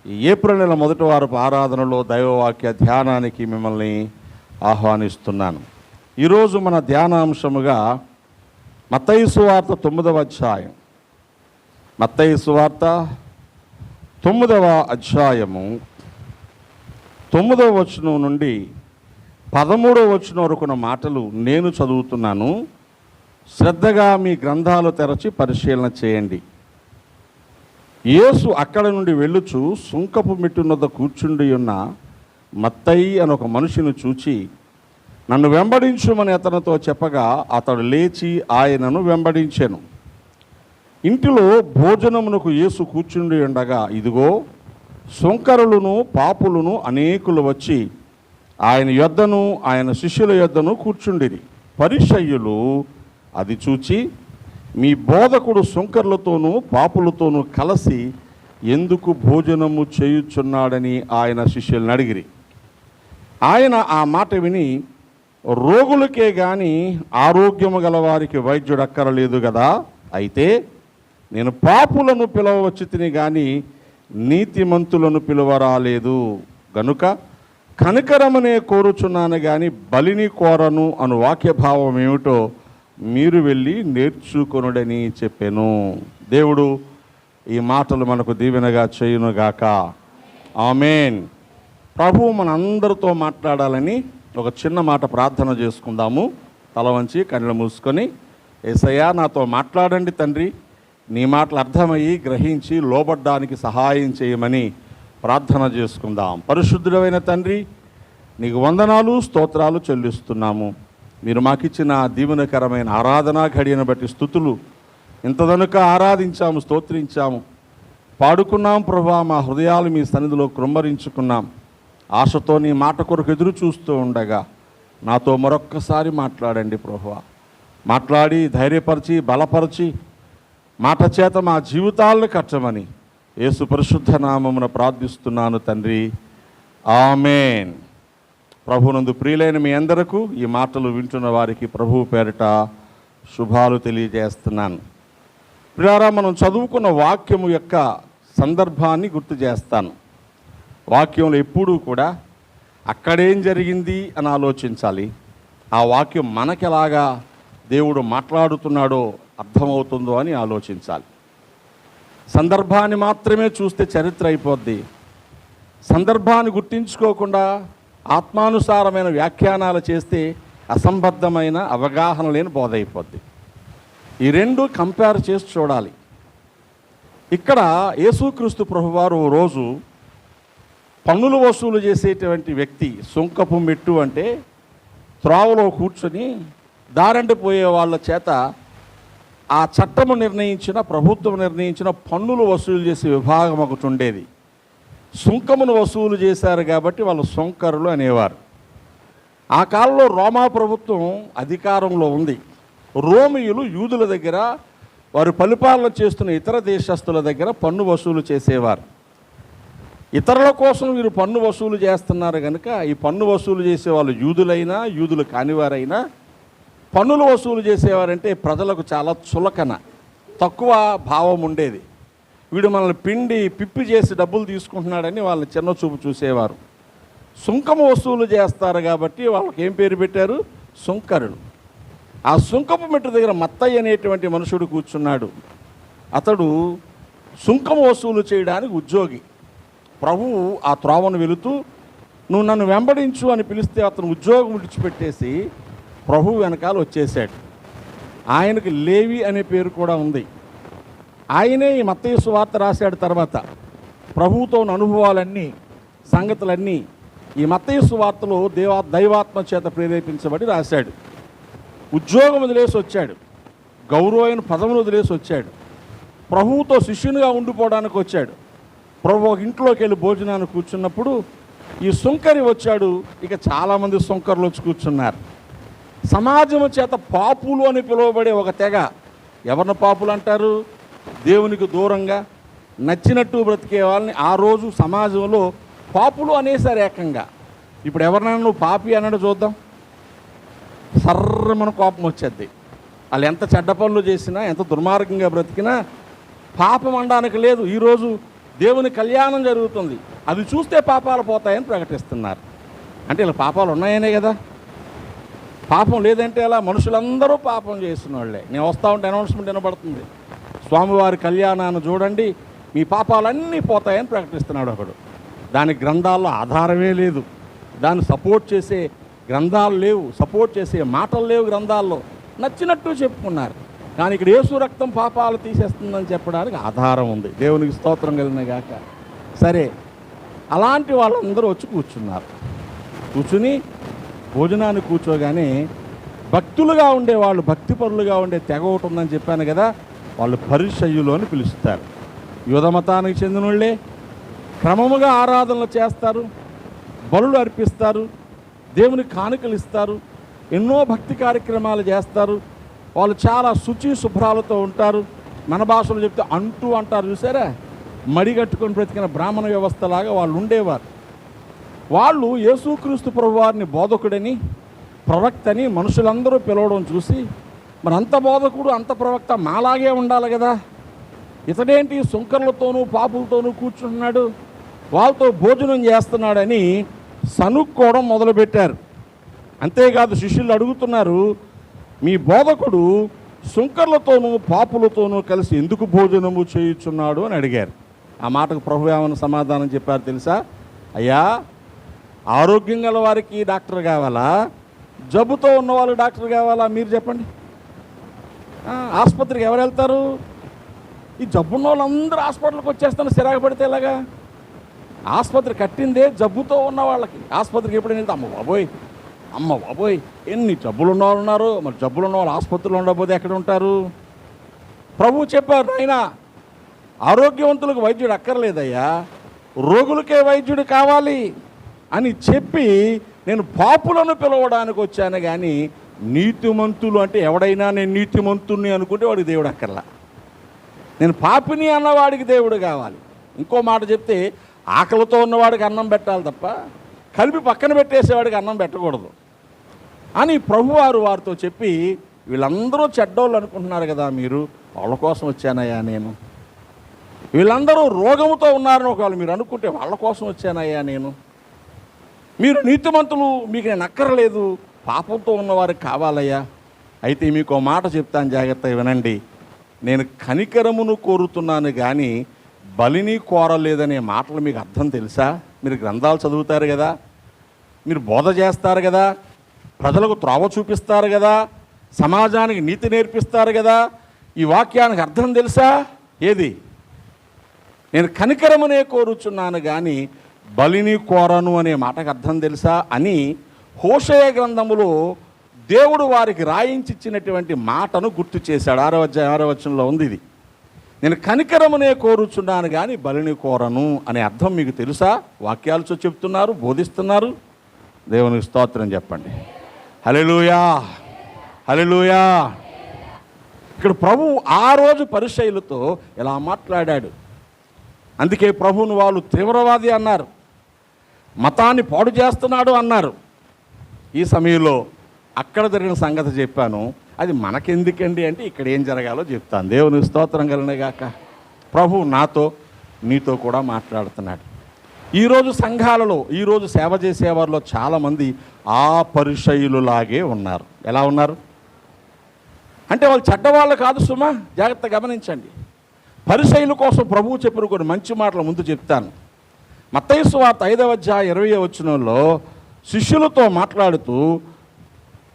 ఈ ఏప్రిల్ నెల మొదటి వారపు ఆరాధనలో దైవవాక్య ధ్యానానికి మిమ్మల్ని ఆహ్వానిస్తున్నాను. ఈరోజు మన ధ్యానాంశముగా మత్తయి సువార్త 9వ అధ్యాయం. మత్తయి సువార్త 9వ అధ్యాయము 9వ వచనం నుండి 13వ వచనం వరకున్న మాటలు నేను చదువుతున్నాను. శ్రద్ధగా మీ గ్రంథాలు తెరచి పరిశీలన చేయండి. యేసు అక్కడ నుండి వెళ్ళుచు సుంకపు మెట్టునొద్ద కూర్చుండి ఉన్న మత్తయి అని ఒక మనిషిని చూచి, నన్ను వెంబడించుమని అతనితో చెప్పగా అతడు లేచి ఆయనను వెంబడించెను. ఇంటిలో భోజనమునకు యేసు కూర్చుండి ఉండగా ఇదిగో సుంకరులను పాపులను అనేకులు వచ్చి ఆయన యొద్దను ఆయన శిష్యుల యొద్దను కూర్చుండిరి. పరిసయ్యులు అది చూచి, మీ బోధకుడు సుంకరులతోనూ పాపులతోనూ కలిసి ఎందుకు భోజనము చేయుచున్నాడని ఆయన శిష్యులను అడిగిరి. ఆయన ఆ మాట విని, రోగులకే గాని ఆరోగ్యము గలవారికి వైద్యుడు అక్కరలేదు కదా, అయితే నేను పాపులను పిలవచ్చి తిని కానీ నీతిమంతులను పిలువరాలేదు, గనుక కనికరమనే కోరుచున్నాను కానీ బలిని కోరను అను వాక్యభావం ఏమిటో మీరు వెళ్ళి నేర్చుకొనుడని చెప్పాను. దేవుడు ఈ మాటలు మనకు దీవెనగా చేయునుగాక. ఆమేన్. ప్రభువు మన అందరితో మాట్లాడాలని ఒక చిన్న మాట ప్రార్థన చేసుకుందాము. తల వంచి కళ్ళు మూసుకొని, యేసయ్యా నాతో మాట్లాడండి తండ్రి, నీ మాటలు అర్థమయ్యి గ్రహించి లోబడ్డానికి సహాయం చేయమని ప్రార్థన చేసుకుందాం. పరిశుద్ధుడైన తండ్రి, నీకు వందనాలు స్తోత్రాలు చెల్లిస్తున్నాము. మీరు మాకిచ్చిన దీవెనకరమైన ఆరాధనా ఘడియను బట్టి స్తుతులు. ఇంతదనుక ఆరాధించాము, స్తోత్రించాము, పాడుకున్నాం ప్రభువా. మా హృదయాలు మీ సన్నిధిలో కృమ్మరించుకున్నాం. ఆశతో నీ మాట కొరకు ఎదురు చూస్తూ ఉండగా నాతో మరొక్కసారి మాట్లాడండి ప్రభువా. మాట్లాడి ధైర్యపరిచి బలపరిచి మాట చేత మా జీవితాలను కట్టమని యేసు పరిశుద్ధ నామమున ప్రార్థిస్తున్నాను తండ్రి. ఆమేన్. ప్రభునందు ప్రియులైన మీ అందరకు ఈ మాటలు వింటున్న వారికి ప్రభువు పేరిట శుభాలు తెలియజేస్తున్నాను. ప్రియారా, మనం చదువుకున్న వాక్యము యొక్క సందర్భాన్ని గుర్తు చేస్తాను. వాక్యంలో ఎప్పుడూ కూడా అక్కడేం జరిగింది అని ఆలోచించాలి. ఆ వాక్యం మనకెలాగా దేవుడు మాట్లాడుతున్నాడో అర్థమవుతుందో అని ఆలోచించాలి. సందర్భాన్ని మాత్రమే చూస్తే చరిత్ర అయిపోద్ది. సందర్భాన్ని గుర్తించుకోకుండా ఆత్మానుసారమైన వ్యాఖ్యానాలు చేస్తే అసంబద్ధమైన అవగాహన లేని బోధ అయిపోద్ది. ఈ రెండు కంపేర్ చేసి చూడాలి. ఇక్కడ యేసుక్రీస్తు ప్రభువారు ఓ రోజు పన్నులు వసూలు చేసేటువంటి వ్యక్తి, సుంకపు మెట్టు అంటే త్రోవలో కూర్చొని దారంటి పోయే వాళ్ళ చేత ఆ చట్టము నిర్ణయించిన, ప్రభుత్వం నిర్ణయించిన పన్నులు వసూలు చేసే విభాగం ఒకటి ఉండేది. సుంకమును వసూలు చేశారు కాబట్టి వాళ్ళు సుంకరులు అనేవారు. ఆ కాలంలో రోమా ప్రభుత్వం అధికారంలో ఉంది. రోమియులు యూదుల దగ్గర, వారు పరిపాలన చేస్తున్న ఇతర దేశస్తుల దగ్గర పన్ను వసూలు చేసేవారు. ఇతరుల కోసం వీరు పన్ను వసూలు చేస్తున్నారు కనుక ఈ పన్ను వసూలు చేసేవాళ్ళు యూదులైనా యూదులు కానివారైనా పన్నులు వసూలు చేసేవారంటే ప్రజలకు చాలా చులకన, తక్కువ భావం ఉండేది. వీడు మనల్ని పిండి పిప్పి చేసి డబ్బులు తీసుకుంటున్నాడని వాళ్ళని చిన్న చూపు చూసేవారు. సుంకము వసూలు చేస్తారు కాబట్టి వాళ్ళకి ఏం పేరు పెట్టారు? సుంకరులు. ఆ సుంకపు మెట్టు దగ్గర మత్తయి అనేటువంటి మనుషుడు కూర్చున్నాడు. అతడు సుంకము వసూలు చేయడానికి ఉద్యోగి. ప్రభువు ఆ త్రోవను వెళుతూ నువ్వు నన్ను వెంబడించు అని పిలిస్తే అతను ఉద్యోగం విడిచిపెట్టేసి ప్రభువు వెనకాల వచ్చేసాడు. ఆయనకు లేవి అనే పేరు కూడా ఉంది. ఆయనే ఈ మత్తయి సువార్త రాశాడు. తర్వాత ప్రభువుతో ఉన్న అనుభవాలన్నీ, సంగతులన్నీ ఈ మత్తయి సువార్తలో దైవాత్మ చేత ప్రేరేపించబడి రాశాడు. ఉద్యోగం వదిలేసి వచ్చాడు, గౌరవమైన పదమును వదిలేసి వచ్చాడు, ప్రభువుతో శిష్యునిగా ఉండిపోవడానికి వచ్చాడు. ప్రభు ఒక ఇంట్లోకి వెళ్ళి భోజనాన్ని కూర్చున్నప్పుడు ఈ సుంకరి వచ్చాడు. ఇక చాలామంది సుంకరులు వచ్చి కూర్చున్నారు. సమాజం చేత పాపులు అని పిలువబడే ఒక తెగ. ఎవరిని పాపులు అంటారు? దేవునికి దూరంగా నచ్చినట్టు బ్రతికే వాళ్ళని ఆ రోజు సమాజంలో పాపులు అనేసారు ఏకంగా. ఇప్పుడు ఎవరినైనా నువ్వు పాపి అన్నాడు చూద్దాం, సర్రమన కోపం వచ్చేది. వాళ్ళు ఎంత చెడ్డ పనులు చేసినా, ఎంత దుర్మార్గంగా బ్రతికినా పాపం అనడానికి లేదు. ఈరోజు దేవుని కళ్యాణం జరుగుతుంది, అది చూస్తే పాపాలు పోతాయని ప్రకటిస్తున్నారు. అంటే ఇలా పాపాలు ఉన్నాయనే కదా. పాపం లేదంటే అలా మనుషులందరూ పాపం చేస్తున్న వాళ్ళే. నేను వస్తూ ఉంటే అనౌన్స్మెంట్ వినబడుతుంది, స్వామివారి కళ్యాణాన్ని చూడండి మీ పాపాలన్నీ పోతాయని ప్రకటిస్తున్నాడు ఒకడు. దానికి గ్రంథాల్లో ఆధారమే లేదు, దాన్ని సపోర్ట్ చేసే గ్రంథాలు లేవు, సపోర్ట్ చేసే మాటలు లేవు గ్రంథాల్లో. నచ్చినట్టు చెప్పుకున్నారు. కానీ ఇక్కడ యేసు రక్తం పాపాలు తీసేస్తుందని చెప్పడానికి ఆధారం ఉంది. దేవునికి స్తోత్రం కలిగిన గాక. సరే, అలాంటి వాళ్ళందరూ వచ్చి కూర్చున్నారు. కూర్చుని భోజనాన్ని కూర్చోగానే భక్తులుగా ఉండేవాళ్ళు, భక్తిపరులుగా ఉండే తెగ ఒకటి ఉందని చెప్పాను కదా, వాళ్ళు పరిసయ్యులు అని పిలుస్తారు. యూద మతానికి చెందిన వాళ్ళే. క్రమముగా ఆరాధనలు చేస్తారు, బలులు అర్పిస్తారు, దేవునికి కానుకలు ఇస్తారు, ఎన్నో భక్తి కార్యక్రమాలు చేస్తారు. వాళ్ళు చాలా శుచి శుభ్రాలతో ఉంటారు. మన భాషలో చెప్తే అంటూ అంటారు చూసారా, మడి కట్టుకొని బ్రతికిన బ్రాహ్మణ వ్యవస్థలాగా వాళ్ళు ఉండేవారు. వాళ్ళు యేసుక్రీస్తు ప్రభువారిని బోధకుడని, ప్రవక్తని మనుషులందరూ పిలవడం చూసి, మరి అంత బోధకుడు అంత ప్రవక్త మాలాగే ఉండాలి కదా, ఇతడేంటి సుంకర్లతోనూ పాపులతోనూ కూర్చుంటున్నాడు, వాళ్ళతో భోజనం చేస్తున్నాడని సనుక్కోవడం మొదలుపెట్టారు. అంతేకాదు శిష్యులు అడుగుతున్నారు, మీ బోధకుడు సుంకర్లతోనూ పాపులతోనూ కలిసి ఎందుకు భోజనము చేయుచున్నాడు అని అడిగారు. ఆ మాటకు ప్రభు ఏమన్నా సమాధానం చెప్పారు తెలుసా? అయ్యా, ఆరోగ్యం గల వారికి డాక్టర్ కావాలా, జబ్బుతో ఉన్నవాళ్ళు డాక్టర్ కావాలా? మీరు చెప్పండి. ఆసుపత్రికి ఎవరు వెళ్తారు? ఈ జబ్బున్న వాళ్ళందరూ హాస్పిటల్కి వచ్చేస్తాను సిరాకు పడితే ఎలాగా? ఆసుపత్రి కట్టిందే జబ్బుతో ఉన్న వాళ్ళకి. ఆసుపత్రికి ఎప్పుడైనా వెళ్తే అమ్మ బాబోయ్ ఎన్ని జబ్బులు ఉన్న వాళ్ళు ఉన్నారు. మరి జబ్బులు ఉన్న వాళ్ళు ఆసుపత్రిలో ఉండకపోతే ఎక్కడ ఉంటారు? ప్రభు చెప్పారు, నాయనా ఆరోగ్యవంతులకు వైద్యుడు అక్కర్లేదయ్యా, రోగులకే వైద్యుడు కావాలి అని చెప్పి నేను పాపులను పిలవడానికి వచ్చాను కానీ నీతిమంతులు అంటే ఎవడైనా నేను నీతిమంతుని అనుకుంటే వాడికి దేవుడు అక్కర్లా. నేను పాపిని అన్నవాడికి దేవుడు కావాలి. ఇంకో మాట చెప్తే ఆకలితో ఉన్నవాడికి అన్నం పెట్టాలి తప్ప కలిపి పక్కన పెట్టేసేవాడికి అన్నం పెట్టకూడదు అని ప్రభువారు వారితో చెప్పి, వీళ్ళందరూ చెడ్డోళ్ళు అనుకుంటున్నారు కదా మీరు, వాళ్ళ కోసం వచ్చానయ్యా నేను. వీళ్ళందరూ రోగముతో ఉన్నారని ఒకవేళ మీరు అనుకుంటే వాళ్ళ కోసం వచ్చానయ్యా నేను. మీరు నీతిమంతులు, మీకు నేను అక్కర్లేదు, పాపంతో ఉన్నవారికి కావాలయ్యా. అయితే మీకు మాట చెప్తాను, జాగ్రత్తగా వినండి. నేను కనికరమును కోరుతున్నాను కానీ బలిని కోరలేదనే మాటలు మీకు అర్థం తెలుసా? మీరు గ్రంథాలు చదువుతారు కదా, మీరు బోధ చేస్తారు కదా, ప్రజలకు త్రోవ చూపిస్తారు కదా, సమాజానికి నీతి నేర్పిస్తారు కదా, ఈ వాక్యానికి అర్థం తెలుసా? ఏది? నేను కనికరమునే కోరుచున్నాను కానీ బలిని కోరను అనే మాటకు అర్థం తెలుసా అని హోషేయ గ్రంథములో దేవుడు వారికి రాయించిచ్చినటువంటి మాటను గుర్తు చేశాడు. 6వ వచనంలో ఉంది ఇది. నేను కనికరమునే కోరుచున్నాను కానీ బలిని కోరను అనే అర్థం మీకు తెలుసా? వాక్యాలతో చెప్తున్నారు, బోధిస్తున్నారు. దేవునికి స్తోత్రం చెప్పండి. హల్లెలూయా, హల్లెలూయా. ఇక్కడ ప్రభు ఆ రోజు పరిసయ్యులతో ఇలా మాట్లాడాడు. అందుకే ప్రభువును వాళ్ళు తీవ్రవాది అన్నారు, మతాన్ని పాడు చేస్తున్నాడు అన్నారు. ఈ సమయంలో అక్కడ జరిగిన సంగతి చెప్పాను. అది మనకెందుకండి అంటే ఇక్కడ ఏం జరగాలో చెప్తాను. దేవుని స్తోత్రం కలిగినగాక. ప్రభు నాతో నీతో కూడా మాట్లాడుతున్నాడు. ఈరోజు సంఘాలలో, ఈరోజు సేవ చేసేవారిలో చాలామంది ఆ పరిసయ్యులులాగే ఉన్నారు. ఎలా ఉన్నారు అంటే వాళ్ళు చెడ్డవాళ్ళు కాదు సుమా, జాగ్రత్త గమనించండి. పరిసయ్యుల కోసం ప్రభువు చెప్పిన కొన్ని మంచి మాటలు ముందు చెప్తాను. మత్తయి సువార్త 5వ అధ్యాయం 20వ వచనంలో శిష్యులతో మాట్లాడుతూ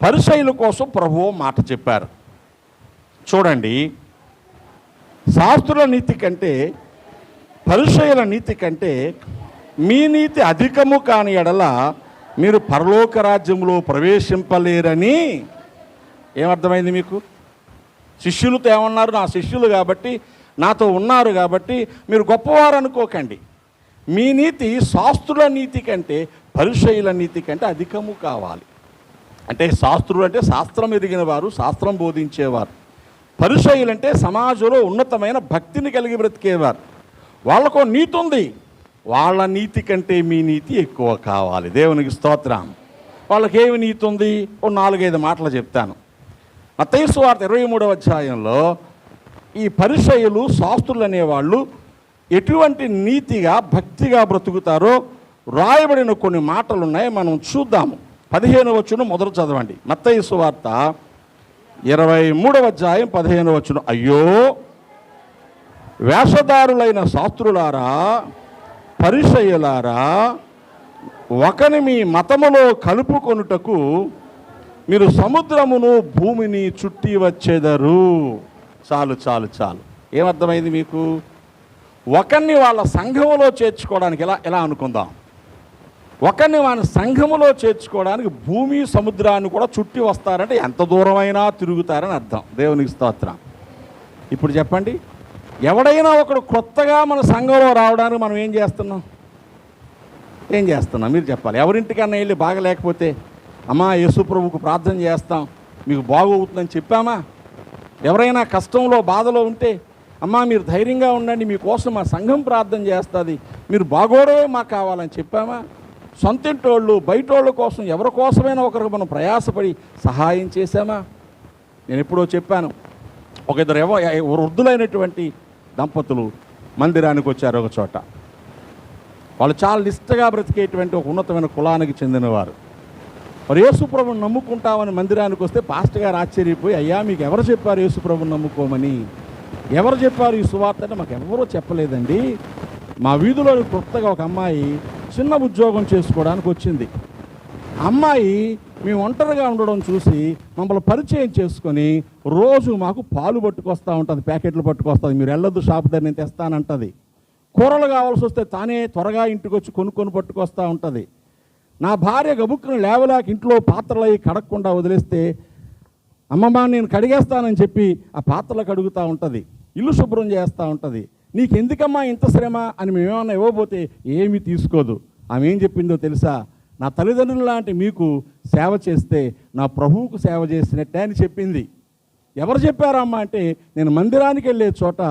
పరిసయ్యుల కోసం ప్రభువు మాట చెప్పారు. చూడండి, శాస్త్రుల నీతి కంటే పరిసయ్యుల నీతి కంటే మీ నీతి అధికము కాని ఎడల మీరు పరలోక రాజ్యంలో ప్రవేశింపలేరని. ఏమర్థమైంది మీకు? శిష్యులతో ఏమన్నారు? నా శిష్యులు కాబట్టి, నాతో ఉన్నారు కాబట్టి మీరు గొప్పవారు అనుకోకండి. మీ నీతి శాస్త్రుల నీతి కంటే పరిసయ్యుల నీతి కంటే అధికము కావాలి. అంటే శాస్త్రులు అంటే శాస్త్రం ఎరిగిన వారు, శాస్త్రం బోధించేవారు. పరిసయ్యులు అంటే సమాజంలో ఉన్నతమైన భక్తిని కలిగి బ్రతికేవారు. వాళ్ళకో నీతి ఉంది, వాళ్ళ నీతి కంటే మీ నీతి ఎక్కువ కావాలి. దేవునికి స్తోత్రం. వాళ్ళకేమి నీతి ఉంది? ఓ 4-5 మాటలు చెప్తాను. మత్తయి సువార్త 23వ అధ్యాయంలో ఈ పరిసయ్యులు, శాస్త్రులు అనేవాళ్ళు ఎటువంటి నీతిగా భక్తిగా బ్రతుకుతారో రాయబడిన కొన్ని మాటలు ఉన్నాయి, మనం చూద్దాము. 15వ వచనం మొదలు చదవండి. మత్తయి సువార్త 23వ అధ్యాయం 15వ వచనం. అయ్యో వేషధారులైన శాస్త్రులారా, పరిసయ్యులారా, ఒకని మీ మతములో కలుపుకొనుటకు మీరు సముద్రమును భూమిని చుట్టి వచ్చేదరు. చాలు చాలు చాలు. ఏమర్థమైంది మీకు? ఒకరిని వాళ్ళ సంఘములో చేర్చుకోవడానికి ఎలా అనుకుందాం, ఒకరిని వాళ్ళ సంఘములో చేర్చుకోవడానికి భూమి సముద్రాన్ని కూడా చుట్టి వస్తారంటే ఎంత దూరమైనా తిరుగుతారని అర్థం. దేవునికి స్తోత్రం. ఇప్పుడు చెప్పండి, ఎవడైనా ఒకడు కొత్తగా మన సంఘంలో రావడానికి మనం ఏం చేస్తున్నాం? మీరు చెప్పాలి. ఎవరింటికన్నా వెళ్ళి బాగలేకపోతే, అమ్మా యేసు ప్రభువుకు ప్రార్థన చేస్తాం మీకు బాగవుతుందని చెప్పామా? ఎవరైనా కష్టంలో బాధలో ఉంటే, అమ్మా మీరు ధైర్యంగా ఉండండి, మీకోసం మా సంఘం ప్రార్థన చేస్తుంది, మీరు బాగోడమే మాకు కావాలని చెప్పామా? సొంతింటోళ్ళు బయటోళ్ళ కోసం ఎవరి కోసమైనా ఒకరికి మనం ప్రయాసపడి సహాయం చేశామా? నేను ఎప్పుడో చెప్పాను, ఒక ఇద్దరు వృద్ధులైనటువంటి దంపతులు మందిరానికి వచ్చారు ఒక చోట. వాళ్ళు చాలా నిష్టగా బ్రతికేటువంటి ఒక ఉన్నతమైన కులానికి చెందినవారు. మరి యేసుప్రభుని నమ్ముకుంటామని మందిరానికి వస్తే పాస్టర్ గారు ఆశ్చర్యపోయి, అయ్యా మీకు ఎవరు చెప్పారు యేసుప్రభుని నమ్ముకోమని? ఎవరు చెప్పారు ఈ సువార్త అంటే? మాకు ఎవరో చెప్పలేదండి. మా వీధిలో కొత్తగా ఒక అమ్మాయి చిన్న ఉద్యోగం చేసుకోవడానికి వచ్చింది. అమ్మాయి మేము ఒంటరిగా ఉండడం చూసి మమ్మల్ని పరిచయం చేసుకొని రోజు మాకు పాలు పట్టుకొస్తూ ఉంటుంది, ప్యాకెట్లు పట్టుకొస్తుంది. మీరు వెళ్ళొద్దు షాప్ దగ్గర, నేను తెస్తానంటుంది. కూరలు కావాల్సి వస్తే తానే త్వరగా ఇంటికి వచ్చి కొనుక్కొని పట్టుకొస్తూ ఉంటుంది. నా భార్య గబుక్కుని లేవలేక ఇంట్లో పాత్రలు అవి కడగకుండా వదిలేస్తే, అమ్మమ్మ నేను కడిగేస్తానని చెప్పి ఆ పాత్రలు కడుగుతూ ఉంటుంది, ఇల్లు శుభ్రం చేస్తూ ఉంటుంది. నీకెందుకమ్మా ఇంత శ్రమ అని మేమేమన్నా ఇవ్వబోతే ఏమీ తీసుకోదు. ఆమె ఏం చెప్పిందో తెలుసా? నా తల్లిదండ్రులు లాంటి మీకు సేవ చేస్తే నా ప్రభువుకు సేవ చేసినట్టే అని చెప్పింది. ఎవరు చెప్పారమ్మా అంటే, నేను మందిరానికి వెళ్ళే చోట